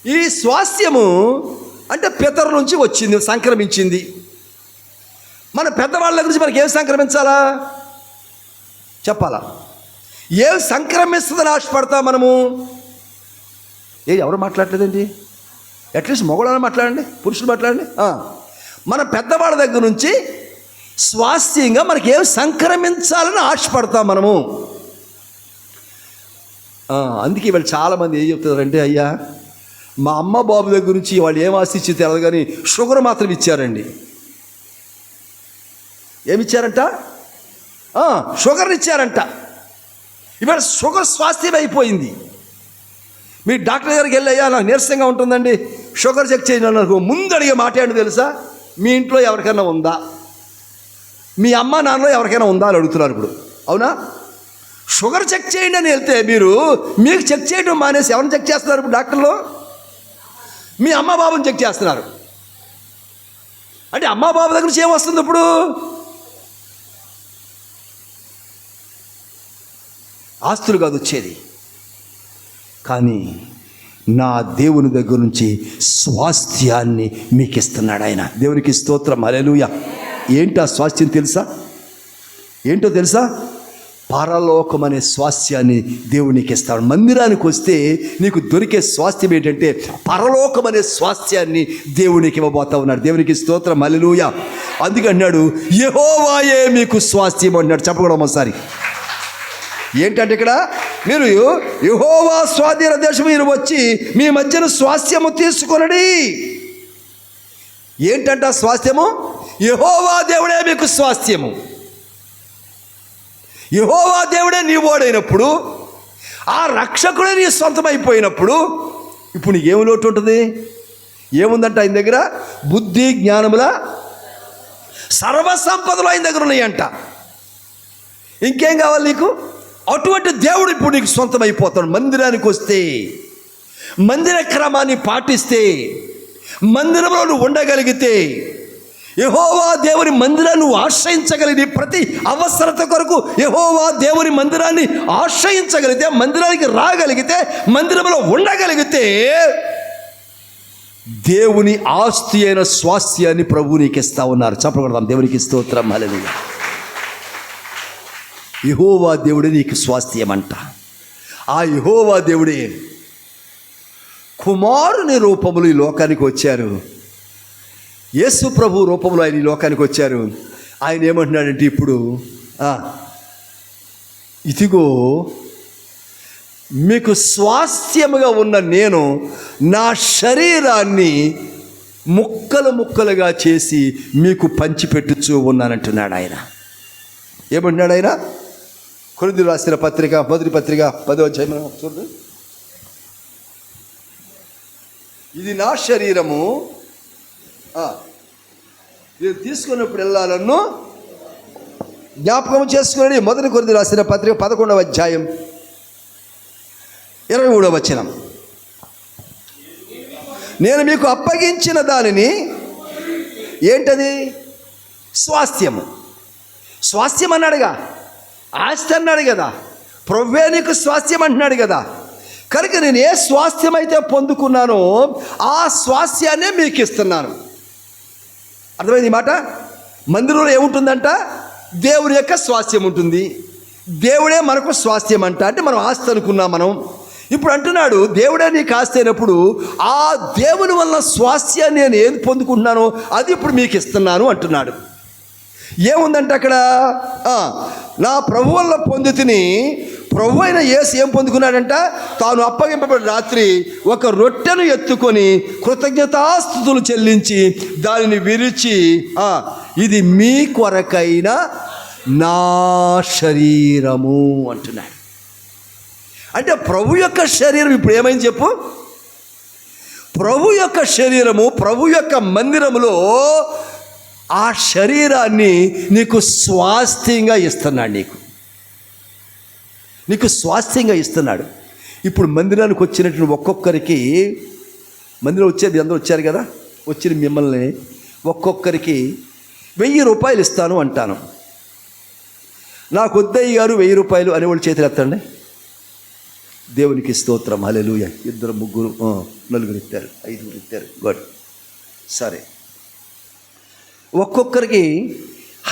ఈ స్వాస్థ్యము అంటే పితరుల నుంచి వచ్చింది, సంక్రమించింది. మన పెద్దవాళ్ళ గురించి మనకి ఏం సంక్రమించాలా చెప్పాలా? ఏం సంక్రమిస్తుందని ఆశపడతా మనము? ఎవరు మాట్లాడలేదండి? అట్లీస్ట్ మగవాళ్ళని మాట్లాడండి, పురుషులు మాట్లాడండి. మన పెద్దవాళ్ళ దగ్గర నుంచి స్వాస్థ్యంగా మనకి ఏం సంక్రమించాలని ఆశపడతాం మనము. అందుకే వాళ్ళు చాలామంది ఏం చెప్తారంటే, అయ్యా మా అమ్మ బాబు దగ్గర నుంచి వాళ్ళు ఏం ఆశించి తెలియదు కానీ షుగర్ మాత్రం ఇచ్చారండి. ఏమిచ్చారంట? షుగర్ ఇచ్చారంట. ఇవాళ షుగర్ స్వాస్థ్యం అయిపోయింది. మీ డాక్టర్ దగ్గరికి వెళ్ళి, అయ్యా నాకు నీరసంగా ఉంటుందండి, షుగర్ చెక్ చేయండి అన్నారు. ముందు అడిగే మాట ఏంటో తెలుసా? మీ ఇంట్లో ఎవరికైనా ఉందా, మీ అమ్మ నాన్నలో ఎవరికైనా ఉందా అని అడుగుతున్నారు ఇప్పుడు. అవునా? షుగర్ చెక్ చేయండి అని వెళ్తే మీకు చెక్ చేయడం మానేసి ఎవరిని చెక్ చేస్తున్నారు ఇప్పుడు డాక్టర్లు? మీ అమ్మ బాబుని చెక్ చేస్తున్నారు. అంటే అమ్మ బాబు దగ్గర నుంచి ఏమొస్తుంది ఇప్పుడు? ఆస్తులు కాదు వచ్చేది, కానీ నా దేవుని దగ్గర నుంచి స్వాస్థ్యాన్ని మీకు ఇస్తున్నాడు ఆయన. దేవునికి స్తోత్రం, హల్లెలూయా. ఏంటి ఆ స్వాస్థ్యం తెలుసా? ఏంటో తెలుసా? పరలోకం అనే స్వాస్థ్యాన్ని దేవునికి ఇస్తాడు. మందిరానికి వస్తే నీకు దొరికే స్వాస్థ్యం ఏంటంటే పరలోకం అనే స్వాస్థ్యాన్ని దేవునికి ఇవ్వబోతా ఉన్నాడు. దేవునికి స్తోత్రం, హల్లెలూయా. అందుకే అన్నాడు, యెహోవాయే మీకు స్వాస్థ్యం అన్నాడు. చెప్పకూడదు ఒకసారి. ఏంటంటే ఇక్కడ మీరు యెహోవా స్వాధీన దేశం మీరు వచ్చి మీ మధ్యన స్వాస్థ్యము తీసుకొనడి. ఏంటంట స్వాస్థ్యము? యెహోవా దేవుడే మీకు స్వాస్థ్యము. యెహోవా దేవుడే నీ ఓడైనప్పుడు, ఆ రక్షకుడే నీ సొంతమైపోయినప్పుడు ఇప్పుడు నీకేం లోటు ఉంటుంది? ఏముందంట ఆయన దగ్గర? బుద్ధి జ్ఞానముల సర్వసంపదలు ఆయన దగ్గర ఉన్నాయంట. ఇంకేం కావాలి నీకు? అటువంటి దేవుడు ఇప్పుడు నీకు సొంతమైపోతాడు. మందిరానికి వస్తే, మందిర క్రమాన్ని పాటిస్తే, మందిరంలో నువ్వు ఉండగలిగితే, యెహోవా దేవుని మందిరాన్ని నువ్వు ఆశ్రయించగలిగి ప్రతి అవసరత కొరకు యెహోవా దేవుని మందిరాన్ని ఆశ్రయించగలిగితే, మందిరానికి రాగలిగితే, మందిరంలో ఉండగలిగితే దేవుని ఆస్తి అయిన స్వాస్థ్యాన్ని ప్రభువు నీకు ఇస్తా ఉన్నారు. చెప్పకూడదాం. దేవునికి స్తోత్రం, హల్లెలూయా. యెహోవా దేవుడే నీకు స్వాస్థ్యం అంట. ఆ యెహోవా దేవుడే కుమారుని రూపములు ఈ లోకానికి వచ్చారు. యేసు ప్రభు రూపంలో ఆయన ఈ లోకానికి వచ్చారు. ఆయన ఏమంటున్నాడంటే ఇప్పుడు ఇదిగో మీకు స్వాస్థ్యముగా ఉన్న నేను నా శరీరాన్ని ముక్కలు ముక్కలుగా చేసి మీకు పంచిపెట్టుచూ ఉన్నానంటున్నాడు ఆయన. ఏమంటున్నాడు ఆయన? కొరింథీయులకు రాసిన పత్రిక, మొదటి పత్రిక 10వ అధ్యాయం చూడండి. ఇది నా శరీరము, ఇది తీసుకున్నప్పుడు వెళ్ళాలను జ్ఞాపకం చేసుకుని. మొదటి కొరింథీయులకు రాసిన పత్రిక 11వ అధ్యాయం 23వ వచనం. నేను మీకు అప్పగించిన దానిని, ఏంటది? స్వాస్థ్యము. స్వాస్థ్యం అన్నాడుగా, ఆస్తి అన్నాడు కదా, ప్రభువే నీకు స్వాస్థ్యం అంటున్నాడు కదా. కనుక నేను ఏ స్వాస్థ్యం అయితే పొందుకున్నానో ఆ స్వాస్థ్యాన్నే మీకు ఇస్తున్నాను. అర్థమైంది ఈ మాట? మందిరంలో ఏముంటుందంట? దేవుని యొక్క స్వాస్థ్యం ఉంటుంది. దేవుడే మనకు స్వాస్థ్యం అంట. అంటే మనం ఆస్తి అనుకున్నాం మనం. ఇప్పుడు అంటున్నాడు దేవుడే నీకు ఆస్తి అయినప్పుడు ఆ దేవుని వల్ల స్వాస్థ్యాన్ని నేను ఏది పొందుకుంటున్నానో అది ఇప్పుడు మీకు ఇస్తున్నాను అంటున్నాడు. ఏముందంటే అక్కడ, నా ప్రభు వల్ల పొందితిని ప్రభు అయిన యేసు ఏం పొందుకున్నాడంట? తాను అప్పగింపబడిన రాత్రి ఒక రొట్టెను ఎత్తుకొని కృతజ్ఞతాస్తుతులు చెల్లించి దానిని విరిచి, ఇది మీ కొరకైన నా శరీరము అంటున్నాడు. అంటే ప్రభు యొక్క శరీరం ఇప్పుడు ఏమైంది చెప్పు? ప్రభు యొక్క శరీరము, ప్రభు యొక్క మందిరములో ఆ శరీరాన్ని నీకు స్వాస్థ్యంగా ఇస్తున్నాడు. నీకు స్వాస్థ్యంగా ఇస్తున్నాడు. ఇప్పుడు మందిరానికి వచ్చినటువంటి ఒక్కొక్కరికి, మందిరం వచ్చేది అందరూ వచ్చారు కదా, వచ్చిన మిమ్మల్ని ఒక్కొక్కరికి 1000 రూపాయలు ఇస్తాను అంటాను. నాకు వద్దయ్య గారు 1000 రూపాయలు అనేవాళ్ళు చేతులు ఎత్తండి. దేవునికి స్తోత్రం, హల్లెలూయా. 2 3 4 ఇస్తారు, 5 ఇస్తారు, గుడ్. సరే, ఒక్కొక్కరికి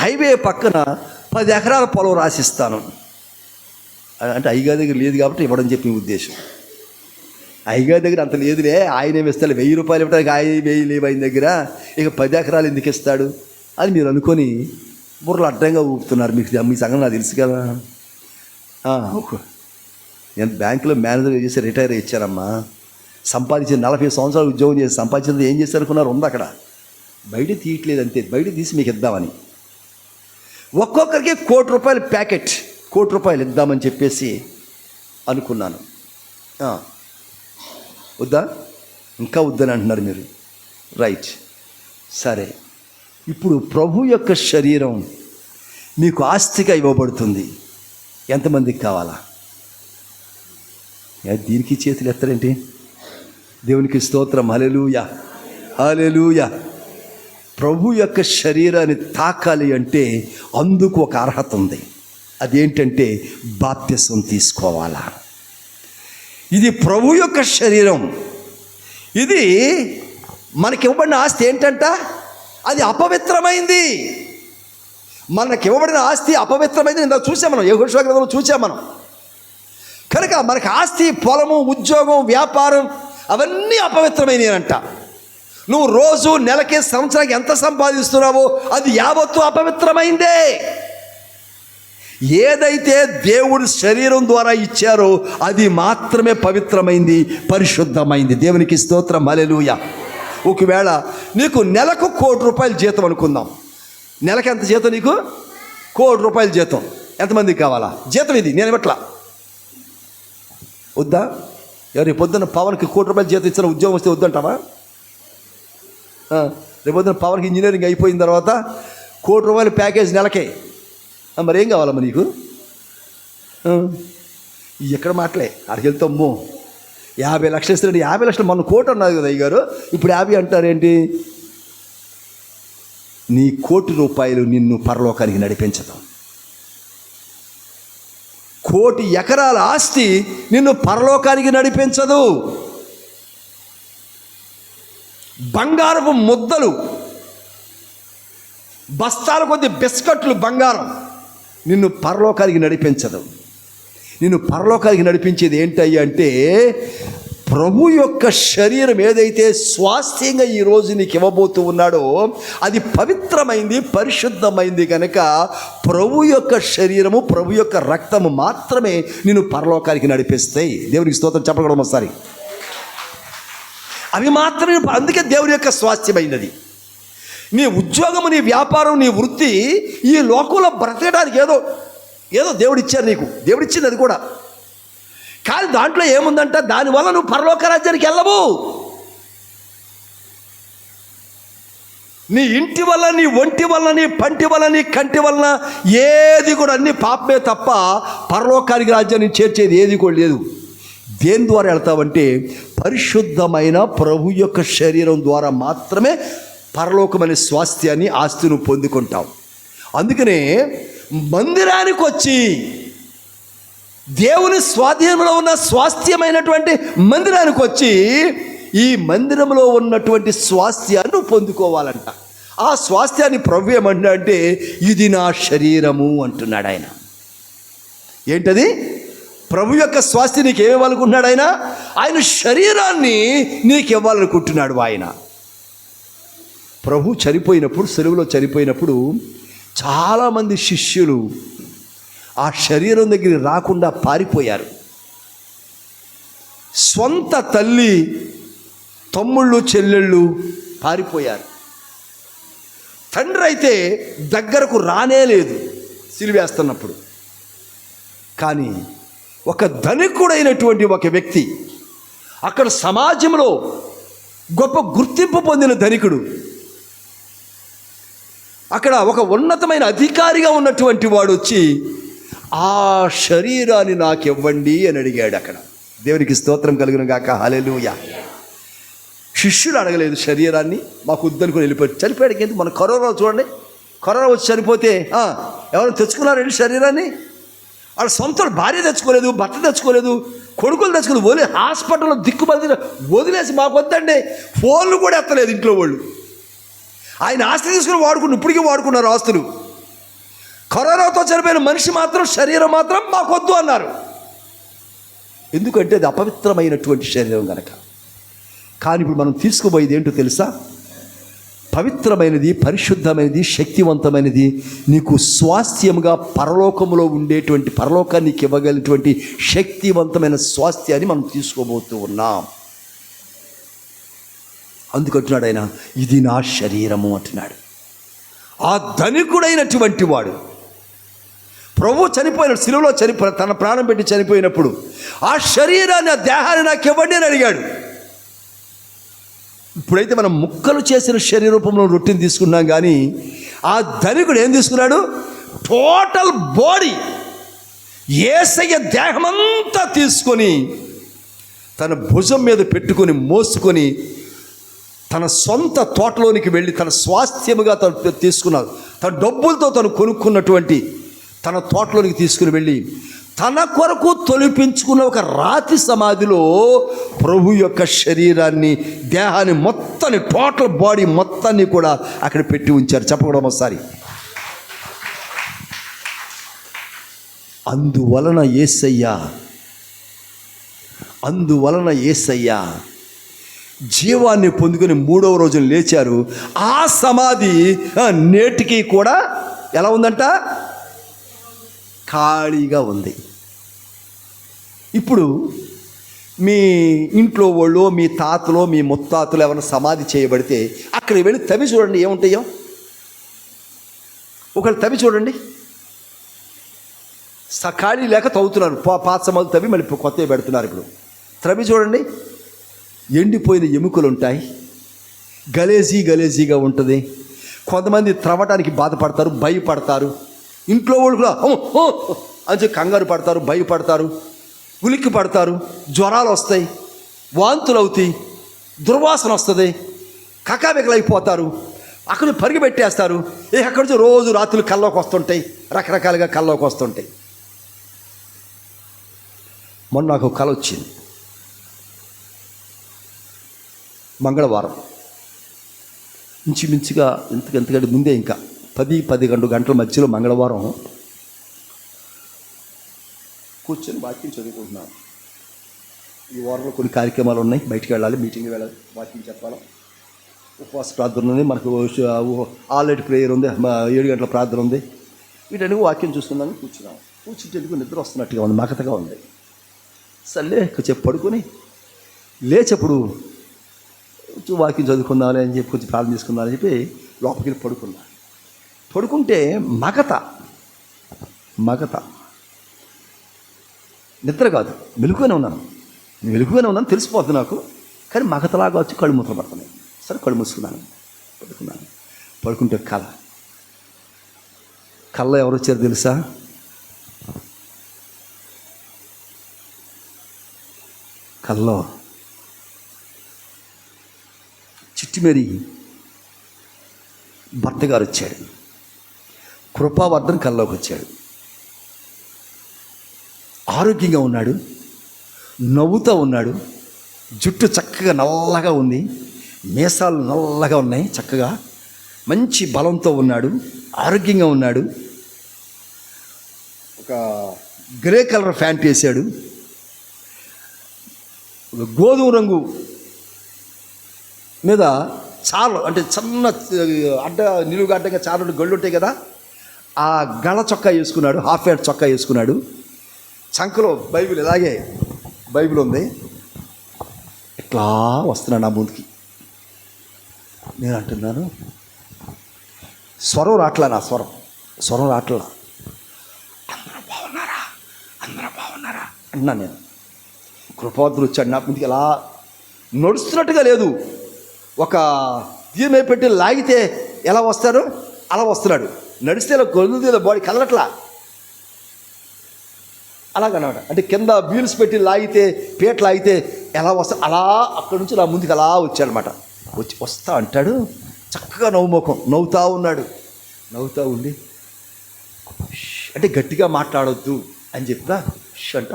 హైవే పక్కన 10 ఎకరాల పొలం రాసిస్తాను అంటే అయ్యగారి దగ్గర లేదు కాబట్టి ఇవ్వడం చెప్పి ఉద్దేశం. అయ్యగారి దగ్గర అంత లేదులే, ఆయన ఏమి ఇస్తాడు, 1000 రూపాయలు ఇవ్వడానికి ఆయన 1000 లేవు ఆయన దగ్గర, ఇక 10 ఎకరాలు ఎందుకు ఇస్తాడు అని మీరు అనుకొని బుర్రలు అడ్డంగా ఊపుతున్నారు. మీ సంగతి నాకు తెలుసు కదా. నేను బ్యాంకులో మేనేజర్ చేసి రిటైర్ ఇచ్చానమ్మా. సంపాదించిన 40 సంవత్సరాలు ఉద్యోగం చేసి సంపాదించినది ఏం చేస్తారనుకున్నారు? ఉంది అక్కడ, బయట తీయట్లేదు అంతే, బయట తీసి మీకు ఇద్దామని. ఒక్కొక్కరికి 1 కోటి రూపాయల ప్యాకెట్, 1 కోటి రూపాయలు ఇద్దామని చెప్పేసి అనుకున్నాను. వద్దా? ఇంకా వద్దని అంటున్నారు మీరు. రైట్, సరే. ఇప్పుడు ప్రభు యొక్క శరీరం మీకు ఆస్తిగా ఇవ్వబడుతుంది. ఎంతమందికి కావాలా? దీనికి చేతులు ఎత్తారేంటి? దేవునికి స్తోత్రం, హల్లెలూయా, హల్లెలూయా. ప్రభు యొక్క శరీరాన్ని తాకాలి అంటే అందుకు ఒక అర్హత ఉంది. అదేంటంటే బాప్తిసం తీసుకోవాలా. ఇది ప్రభు యొక్క శరీరం. ఇది మనకి ఇవ్వబడిన ఆస్తి ఏంటంట? అది అపవిత్రమైంది. మనకి ఇవ్వబడిన ఆస్తి అపవిత్రమైంది. ఇందాక చూసాం మనం, యెహోషువ గ్రంథంలో చూసాం మనం. కనుక మనకి ఆస్తి, పొలము, ఉద్యోగం, వ్యాపారం అవన్నీ అపవిత్రమైనవి అంట. నువ్వు రోజు, నెలకి, సంవత్సరానికి ఎంత సంపాదిస్తున్నావో అది యావత్తు అపవిత్రమైందే. ఏదైతే దేవుడు శరీరం ద్వారా ఇచ్చారో అది మాత్రమే పవిత్రమైంది, పరిశుద్ధమైంది. దేవునికి స్తోత్రం, హల్లెలూయా. ఒకవేళ నీకు నెలకు 1 కోటి రూపాయలు జీతం అనుకుందాం. నెలకి ఎంత జీతం నీకు? 1 కోటి రూపాయల జీతం. ఎంతమందికి కావాలా జీతం? ఇది నేను ఇవ్వట్లా, వద్దా? రేపు పొద్దున్న పవన్కి 1 కోటి రూపాయలు జీతం ఇచ్చిన ఉద్యోగం వస్తే వద్దంటావా? రేపు పొద్దున్న పవన్కి ఇంజనీరింగ్ అయిపోయిన తర్వాత 1 కోటి రూపాయల ప్యాకేజ్ నెలకే. మరి ఏం కావాలమ్మా నీకు? ఎక్కడ మాటలే అక్కడికి వెళ్తాము. 50 లక్షలు ఇస్తున్నాడు. 50 లక్షలు మొన్న 1 కోటి అన్నది కదా అయ్యారు, ఇప్పుడు 50 అంటారేంటి? నీ 1 కోటి రూపాయలు నిన్ను పరలోకానికి నడిపించదు. 1 కోటి ఎకరాల ఆస్తి నిన్ను పరలోకానికి నడిపించదు. బంగారపు ముద్దలు, బస్తాల కొద్ది బిస్కట్లు బంగారం నిన్ను పరలోకానికి నడిపించదు. నిన్ను పరలోకానికి నడిపించేది ఏంటయ్యా అంటే ప్రభు యొక్క శరీరం ఏదైతే స్వాస్థ్యంగా ఈరోజు నీకు ఇవ్వబోతూ ఉన్నాడో అది పవిత్రమైంది, పరిశుద్ధమైంది. కనుక ప్రభు యొక్క శరీరము, ప్రభు యొక్క రక్తము మాత్రమే నిన్ను పరలోకానికి నడిపిస్తాయి. దేవునికి స్తోత్రం చెప్పడం ఒకసారి. అవి మాత్రమే. అందుకే దేవుని యొక్క స్వాస్థ్యమైనది. నీ ఉద్యోగము, నీ వ్యాపారం, నీ వృత్తి ఈ లోకంలో బ్రతకడానికి ఏదో దేవుడిచ్చారు నీకు, దేవుడిచ్చింది అది కూడా. కానీ దాంట్లో ఏముందంట? దానివల్ల నువ్వు పరలోక రాజ్యానికి వెళ్ళవు. నీ ఇంటి వల్ల, నీ ఒంటి వల్ల, నీ పంటి వల్ల, నీ కంటి వలన ఏది కూడా అన్ని పాపమే తప్ప పరలోకానికి రాజ్యాన్ని చేర్చేది ఏది కూడా లేదు. దేని ద్వారా వెళ్తావంటే పరిశుద్ధమైన ప్రభు యొక్క శరీరం ద్వారా మాత్రమే పరలోకమైన స్వాస్థ్యాన్ని, ఆస్తిని పొందుకుంటావు. అందుకనే మందిరానికి వచ్చి దేవుని స్వాధీనంలో ఉన్న స్వాస్థ్యమైనటువంటి మందిరానికి వచ్చి ఈ మందిరంలో ఉన్నటువంటి స్వాస్థ్యాన్ని పొందుకోవాలంట. ఆ స్వాస్థ్యాన్ని ప్రభు ఏమంటున్నా అంటే ఇది నా శరీరము అంటున్నాడు ఆయన. ఏంటది? ప్రభు యొక్క స్వాస్థ్యం నీకు ఏమివ్వాలనుకుంటున్నాడు ఆయన? ఆయన శరీరాన్ని నీకు ఇవ్వాలనుకుంటున్నాడు ఆయన. ప్రభు చనిపోయినప్పుడు, సెలవులో చనిపోయినప్పుడు చాలామంది శిష్యులు ఆ శరీరం దగ్గరికి రాకుండా పారిపోయారు. స్వంత తల్లి, తమ్ముళ్ళు, చెల్లెళ్ళు పారిపోయారు. తండ్రి అయితే దగ్గరకు రానే లేదు సిలువేస్తున్నప్పుడు. కానీ ఒక ధనికుడైనటువంటి ఒక వ్యక్తి, అక్కడ సమాజంలో గొప్ప గుర్తింపు పొందిన ధనికుడు, అక్కడ ఒక ఉన్నతమైన అధికారిగా ఉన్నటువంటి వాడు వచ్చి ఆ శరీరాన్ని నాకు ఇవ్వండి అని అడిగాడు. అక్కడ దేవునికి స్తోత్రం కలుగును గాక, హల్లెలూయా. శిష్యులు అడగలేదు శరీరాన్ని, మాకు వద్దనుకుని వెళ్ళిపోయాడు. చనిపోయాడు. ఏంటి మన కరోనా చూడండి, కరోనా వచ్చి చనిపోతే ఎవరు తెచ్చుకున్నారండి శరీరాన్ని? వాళ్ళ సొంత భార్య తెచ్చుకోలేదు, భర్త తెచ్చుకోలేదు, కొడుకులు తెచ్చుకోలేదు, వదిలే హాస్పిటల్లో దిక్కుబడి వదిలేసి మాకు వద్దండి. ఫోన్లు కూడా ఎత్తలేదు ఇంట్లో వాళ్ళు. ఆయన ఆస్తి తీసుకుని వాడుకుని ఇప్పటికీ వాడుకున్నారు ఆస్తులు. కరోనాతో చనిపోయిన మనిషి మాత్రం, శరీరం మాత్రం మాకు వద్దు అన్నారు. ఎందుకంటే అది అపవిత్రమైనటువంటి శరీరం కనుక. కానీ ఇప్పుడు మనం తీసుకుపోయేది ఏంటో తెలుసా? పవిత్రమైనది, పరిశుద్ధమైనది, శక్తివంతమైనది, నీకు స్వాస్థ్యముగా పరలోకములో ఉండేటువంటి, పరలోకానికి ఇవ్వగలిగినటువంటి శక్తివంతమైన స్వాస్థ్యాన్ని మనం తీసుకోబోతూ ఉన్నాం. అందుకంటున్నాడు ఆయన, ఇది నా శరీరము అంటున్నాడు. ఆ ధనికుడైనటువంటి వాడు ప్రభు చనిపోయిన శిలువలో తన ప్రాణం పెట్టి చనిపోయినప్పుడు ఆ శరీరాన్ని, ఆ దేహాన్ని నాకు ఇవ్వండి అని అడిగాడు. ఇప్పుడైతే మనం ముక్కలు చేసిన శరీర రూపంలో రొట్టెని తీసుకున్నాం, కానీ ఆ ధనికుడు ఏం తీసుకున్నాడు? టోటల్ బాడీ, యేసయ్య దేహమంతా తీసుకొని తన భుజం మీద పెట్టుకొని మోసుకొని తన సొంత తోటలోనికి వెళ్ళి తన స్వాస్థ్యముగా తను తీసుకున్నాడు. తన డబ్బులతో తను కొనుక్కున్నటువంటి తన తోటలోనికి తీసుకుని వెళ్ళి తన కొరకు తొలిపించుకున్న ఒక రాతి సమాధిలో ప్రభు యొక్క శరీరాన్ని, దేహాన్ని మొత్తాన్ని, టోటల్ బాడీ మొత్తాన్ని కూడా అక్కడ పెట్టి ఉంచారు. చెప్పకూడదు ఒకసారి. అందువలన యేసయ్య జీవాన్ని పొందుకొని 3వ రోజున లేచారు. ఆ సమాధి నేటికి కూడా ఎలా ఉందంట? ఖాళీగా ఉంది. ఇప్పుడు మీ ఇంట్లో వాళ్ళు, మీ తాతలో, మీ ముత్తాతలు ఎవరైనా సమాధి చేయబడితే అక్కడ వెళ్ళి తవ్వి చూడండి, ఏముంటాయో. ఒకళ్ళు తవ్వి చూడండి, ఖాళీ లేక తవ్వుతున్నారు. పాత సమాధులు తవ్వి మళ్ళీ కొత్తవి పెడుతున్నారు. ఇప్పుడు తవ్వి చూడండి, ఎండిపోయిన ఎముకలు ఉంటాయి, గలేజీగా ఉంటుంది. కొంతమంది త్రవ్వటానికి బాధపడతారు, భయపడతారు. ఇంట్లో వాళ్ళు కూడా అని చెప్పి కంగారు పడతారు, భయపడతారు, ఉలిక్కి పడతారు, జ్వరాలు వస్తాయి, వాంతులు అవుతాయి, దుర్వాసన వస్తుంది, కకాబెకలైపోతారు, అక్కడ పరిగి పెట్టేస్తారు. అక్కడి నుంచి రోజు రాత్రులు కల్లోకి వస్తుంటాయి, రకరకాలుగా కల్లోకి వస్తుంటాయి. మొన్న నాకు కల వచ్చింది. మంగళవారం ఇంచుమించుగా ఎంతకంటే ముందే, ఇంకా 10-11 గంటల మధ్యలో మంగళవారం కూర్చొని వాక్యం చదువుకుంటున్నాను. ఈ వారంలో కొన్ని కార్యక్రమాలు ఉన్నాయి, బయటికి వెళ్ళాలి, మీటింగ్కి వెళ్ళాలి, వాక్యం చెప్పాలి, ఉపవాస ప్రార్థన ఉంది, మనకు ఆల్రెడీ ప్రేయర్ ఉంది, 7 గంటల ప్రార్థన ఉంది. వీటన్ని వాక్యం చూస్తున్నాను. కూర్చుంటే నిద్ర వస్తున్నట్టుగా ఉంది, మగతగా ఉంది. సర్లే కొంచెం పడుకొని లేచప్పుడు వాక్యం చదువుకుందామని అని చెప్పి కొంచెం ప్రార్థన చేసుకుందామని చెప్పి లోపలికి వెళ్ళి పడుకుంటే మగత నిద్ర కాదు, మెలుగుగానే ఉన్నాను, తెలిసిపోతుంది నాకు. కానీ మగతలాగా వచ్చి కళ్ళు మూతలు పడుతున్నాయి. సరే కళ్ళు మూసుకున్నాను, పడుకుంటే కళ్ళ ఎవరు వచ్చారు తెలుసా? కల్లో చిట్టిమేరి భర్త గారు వచ్చాడు. కృపావర్ధన్ కల్లోకి వచ్చాడు. ఆరోగ్యంగా ఉన్నాడు, నవ్వుతూ ఉన్నాడు, జుట్టు చక్కగా నల్లగా ఉంది, మీసాలు నల్లగా ఉన్నాయి, చక్కగా మంచి బలంతో ఉన్నాడు, ఆరోగ్యంగా ఉన్నాడు. ఒక గ్రే కలర్ ప్యాంట్ వేసాడు, ఒక గోధుమ రంగు మీద చాలు, అంటే చిన్న నిలువుగా అడ్డంగా చాలా గళ్ళు ఉంటాయి కదా, ఆ గళ చొక్కా వేసుకున్నాడు, హాఫ్ హ్యాండ్ చొక్కా వేసుకున్నాడు, చంకలో బైబిల్ ఇలాగే బైబిల్ ఉంది, ఇట్లా వస్తున్నాడు నా ముందుకి. నేను అంటున్నాను, స్వరం రాట్లా, నా స్వరం రాట్లా. అందరూ బాగున్నారా, అందరూ బాగున్నారా అంటున్నాను నేను. కృపాద్రుడు వచ్చాడు నా ముందుకి, ఎలా నడుస్తున్నట్టుగా లేదు, ఒక దీని పెట్టి లాగితే ఎలా వస్తారో అలా వస్తున్నాడు. నడిస్తే ఇలా గొంతు బాడీ కదలట్లా, అలాగనమాట. అంటే కింద వీల్స్ పెట్టి లాగితే, పీట లాగితే ఎలా వస్తా, అలా అక్కడి నుంచి నా ముందుకు అలా వచ్చాడనమాట. వస్తా అంటాడు, చక్కగా నవ్వుముఖం, నవ్వుతూ ఉన్నాడు. నవ్వుతూ ఉండి అంటే గట్టిగా మాట్లాడొద్దు అని చెప్తా, అంట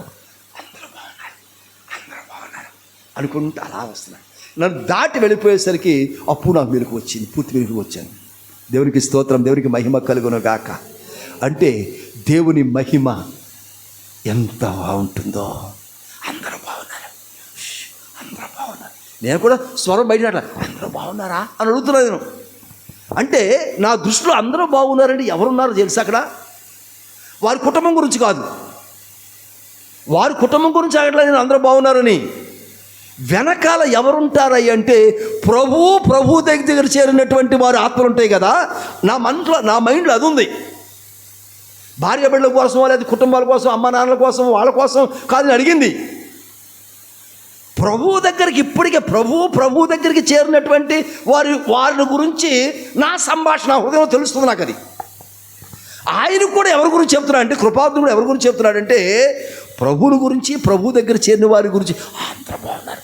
అందరూ బాగున్నారు అనుకుంటూ అలా వస్తున్నాడు. నన్ను దాటి వెళ్ళిపోయేసరికి అప్పుడు నాకు వెలుగు వచ్చింది, పూర్తి వెలుగు వచ్చాను. దేవునికి స్తోత్రం, దేవునికి మహిమ కలుగును గాక. అంటే దేవుని మహిమ ఎంత బాగుంటుందో. అందరూ బాగున్నారు, అందరూ బాగున్నారు. నేను కూడా స్వరం బయట అందరూ బాగున్నారా అని అడుగుతున్నాను నేను. అంటే నా దృష్టిలో అందరూ బాగున్నారండి. ఎవరున్నారో తెలుసా అక్కడ? వారి కుటుంబం గురించి కాదు, వారి కుటుంబం గురించి అడగట్లేదు నేను అందరూ బాగున్నారని. వెనకాల ఎవరుంటారయ్య అంటే ప్రభు దగ్గర చేరినటువంటి వారి ఆత్మలు ఉంటాయి కదా. నా మైండ్లో అది ఉంది. భార్య బిడ్డల కోసం, లేదా కుటుంబాల కోసం, అమ్మ నాన్నల కోసం, వాళ్ళ కోసం కాదని అడిగింది. ప్రభు దగ్గరికి, ఇప్పటికే ప్రభు దగ్గరికి చేరినటువంటి వారి గురించి నా సంభాషణ హృదయం తెలుస్తుంది నాకు. అది ఆయన కూడా ఎవరి గురించి చెప్తున్నాడు అంటే, కృపాద్రుడు కూడా ఎవరి గురించి చెప్తున్నాడంటే ప్రభువుని గురించి, ప్రభు దగ్గర చేరిన వారి గురించి. అందరూ బాగున్నారు,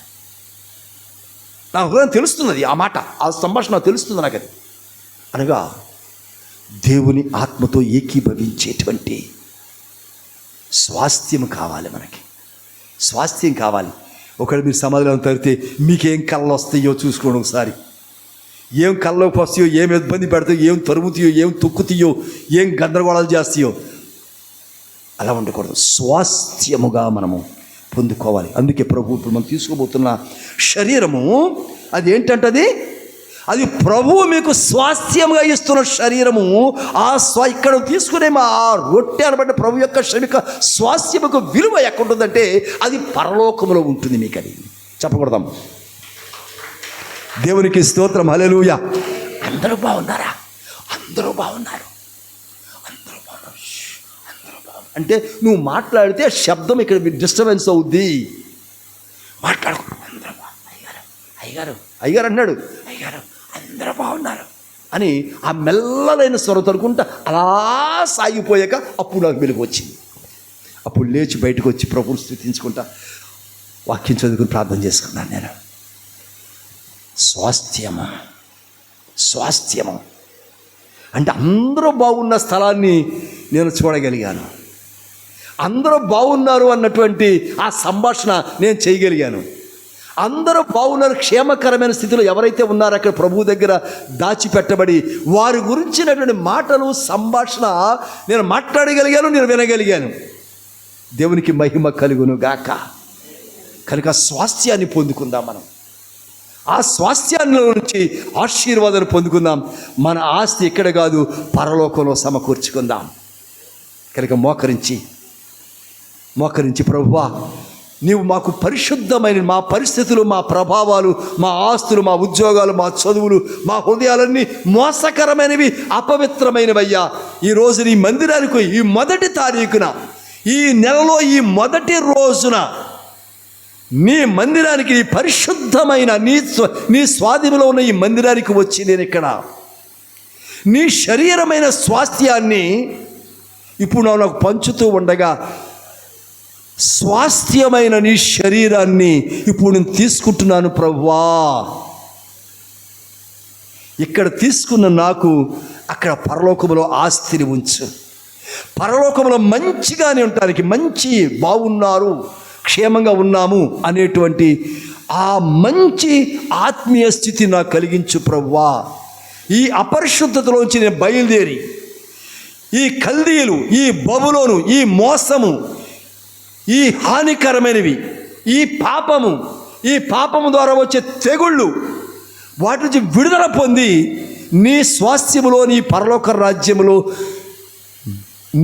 నా హృదయం తెలుస్తున్నది. ఆ మాట, ఆ సంభాషణ తెలుస్తుంది నాకు. అది అనగా దేవుని ఆత్మతో ఏకీభవించేటువంటి స్వాస్థ్యం కావాలి మనకి, స్వాస్థ్యం కావాలి. ఒకవేళ మీరు సమాధానం తరితే మీకేం కళ్ళు వస్తాయో చూసుకోండి ఒకసారి. ఏం కళ్ళలోకి వస్తాయో, ఏం ఇబ్బంది పెడతాయో, ఏం తరుముతాయో, ఏం తొక్కుతాయో, ఏం గందరగోళాలు చేస్తాయో అలా ఉండకూడదు. స్వాస్థ్యముగా మనము పొందుకోవాలి. అందుకే ప్రభు ఇప్పుడు మనం తీసుకోబోతున్న శరీరము అది ఏంటంటది, అది ప్రభువు మీకు స్వాస్థ్యంగా ఇస్తున్న శరీరము. ఇక్కడ తీసుకునే ఆ రొట్టె అనబడ్డ ప్రభు యొక్క శరీర స్వాస్థ్యముకు విలువ ఎక్కడుంటుందంటే అది పరలోకములో ఉంటుంది. మీకు అది చెప్పకూడదాం. దేవునికి స్తోత్రం, హల్లెలూయా. అందరూ బాగున్నారా? అందరూ బాగున్నారు, అందరూ బాగున్నారు, అందరూ బాగున్నారు అంటే నువ్వు మాట్లాడితే శబ్దం ఇక్కడ డిస్టర్బెన్స్ అవుద్ది. మాట్లాడుకో. అందరూ అయ్యగారు అన్నాడు, అయ్యగారు అందరూ బాగున్నారు అని ఆ మెల్లలైన స్వరం తరుకుంటా అలా సాగిపోయాక అప్పుడు నాకు వెలుగు వచ్చింది. అప్పుడు లేచి బయటకు వచ్చి ప్రభువుని స్తుతించుకుంటా వాక్యం చదువుకుని ప్రార్థన చేసుకున్నాను నేను. స్వాస్థ్యము అంటే అందరూ బాగున్న స్థలాన్ని నేను చూడగలిగాను. అందరూ బాగున్నారు అన్నటువంటి ఆ సంభాషణ నేను చేయగలిగాను. అందరూ బాగున్నారు, క్షేమకరమైన స్థితిలో ఎవరైతే ఉన్నారో అక్కడ ప్రభు దగ్గర దాచిపెట్టబడి వారి గురించినటువంటి మాటలు, సంభాషణ నేను మాట్లాడగలిగాను, నేను వినగలిగాను. దేవునికి మహిమ కలుగును గాక. కనుక స్వాస్థ్యాన్ని పొందుకుందాం మనం. ఆ స్వాస్థ్యాన్ని నుంచి ఆశీర్వాదాలు పొందుకుందాం. మన ఆస్తి ఇక్కడ కాదు, పరలోకంలో సమకూర్చుకుందాం. కనుక మోకరించి ప్రభువా, నీవు మాకు పరిశుద్ధమైన మా పరిస్థితులు, మా ప్రభావాలు, మా ఆస్తులు, మా ఉద్యోగాలు, మా చదువులు, మా హృదయాలన్నీ మోసకరమైనవి, అపవిత్రమైనవయ్యా. ఈరోజు నీ మందిరానికి ఈ మొదటి తారీఖున, ఈ నెలలో ఈ మొదటి రోజున నీ మందిరానికి, నీ పరిశుద్ధమైన నీ స్వాధీనంలో ఉన్న ఈ మందిరానికి వచ్చి నేను ఇక్కడ నీ శరీరమైన స్వాస్థ్యాన్ని ఇప్పుడు నాకు పంచుతూ ఉండగా, స్వాస్థ్యమైన నీ శరీరాన్ని ఇప్పుడు నేను తీసుకుంటున్నాను ప్రభువా. ఇక్కడ తీసుకున్న నాకు అక్కడ పరలోకములో ఆస్తిని ఉంచు. పరలోకములో మంచిగానే ఉండటానికి, మంచి బాగున్నారు, క్షేమంగా ఉన్నాము అనేటువంటి ఆ మంచి ఆత్మీయ స్థితి నాకు కలిగించు ప్రభువా. ఈ అపరిశుద్ధతలోంచి నేను బయలుదేరి ఈ కల్దీయులు, ఈ బబులోను, ఈ మోసము, ఈ హానికరమైనవి, ఈ పాపము ద్వారా వచ్చే తెగుళ్ళు, వాటి నుంచి విడుదల పొంది నీ స్వాస్థ్యములో, నీ పరలోక రాజ్యములో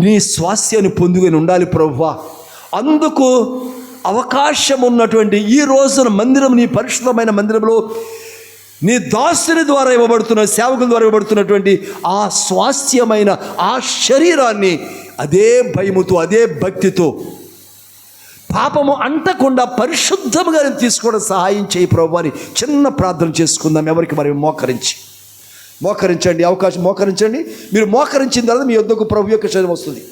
నీ స్వాస్థ్యాన్ని పొందుకొని ఉండాలి ప్రభువా. అందుకు అవకాశం ఉన్నటువంటి ఈ రోజున మందిరం, నీ పరిశుద్ధమైన మందిరంలో నీ దాసుని ద్వారా ఇవ్వబడుతున్న, సేవకుల ద్వారా ఇవ్వబడుతున్నటువంటి ఆ స్వాస్థ్యమైన ఆ శరీరాన్ని అదే భయముతో, అదే భక్తితో, పాపము అంటకుండా పరిశుద్ధముగా తీసుకోవడం సహాయం చేయి ప్రభు అని చిన్న ప్రార్థన చేసుకుందాం. ఎవరికి మరి మోకరించండి, అవకాశం మోకరించండి. మీరు మోకరించిన తర్వాత మీ యొద్దకు ప్రభు యొక్క శరీరం వస్తుంది.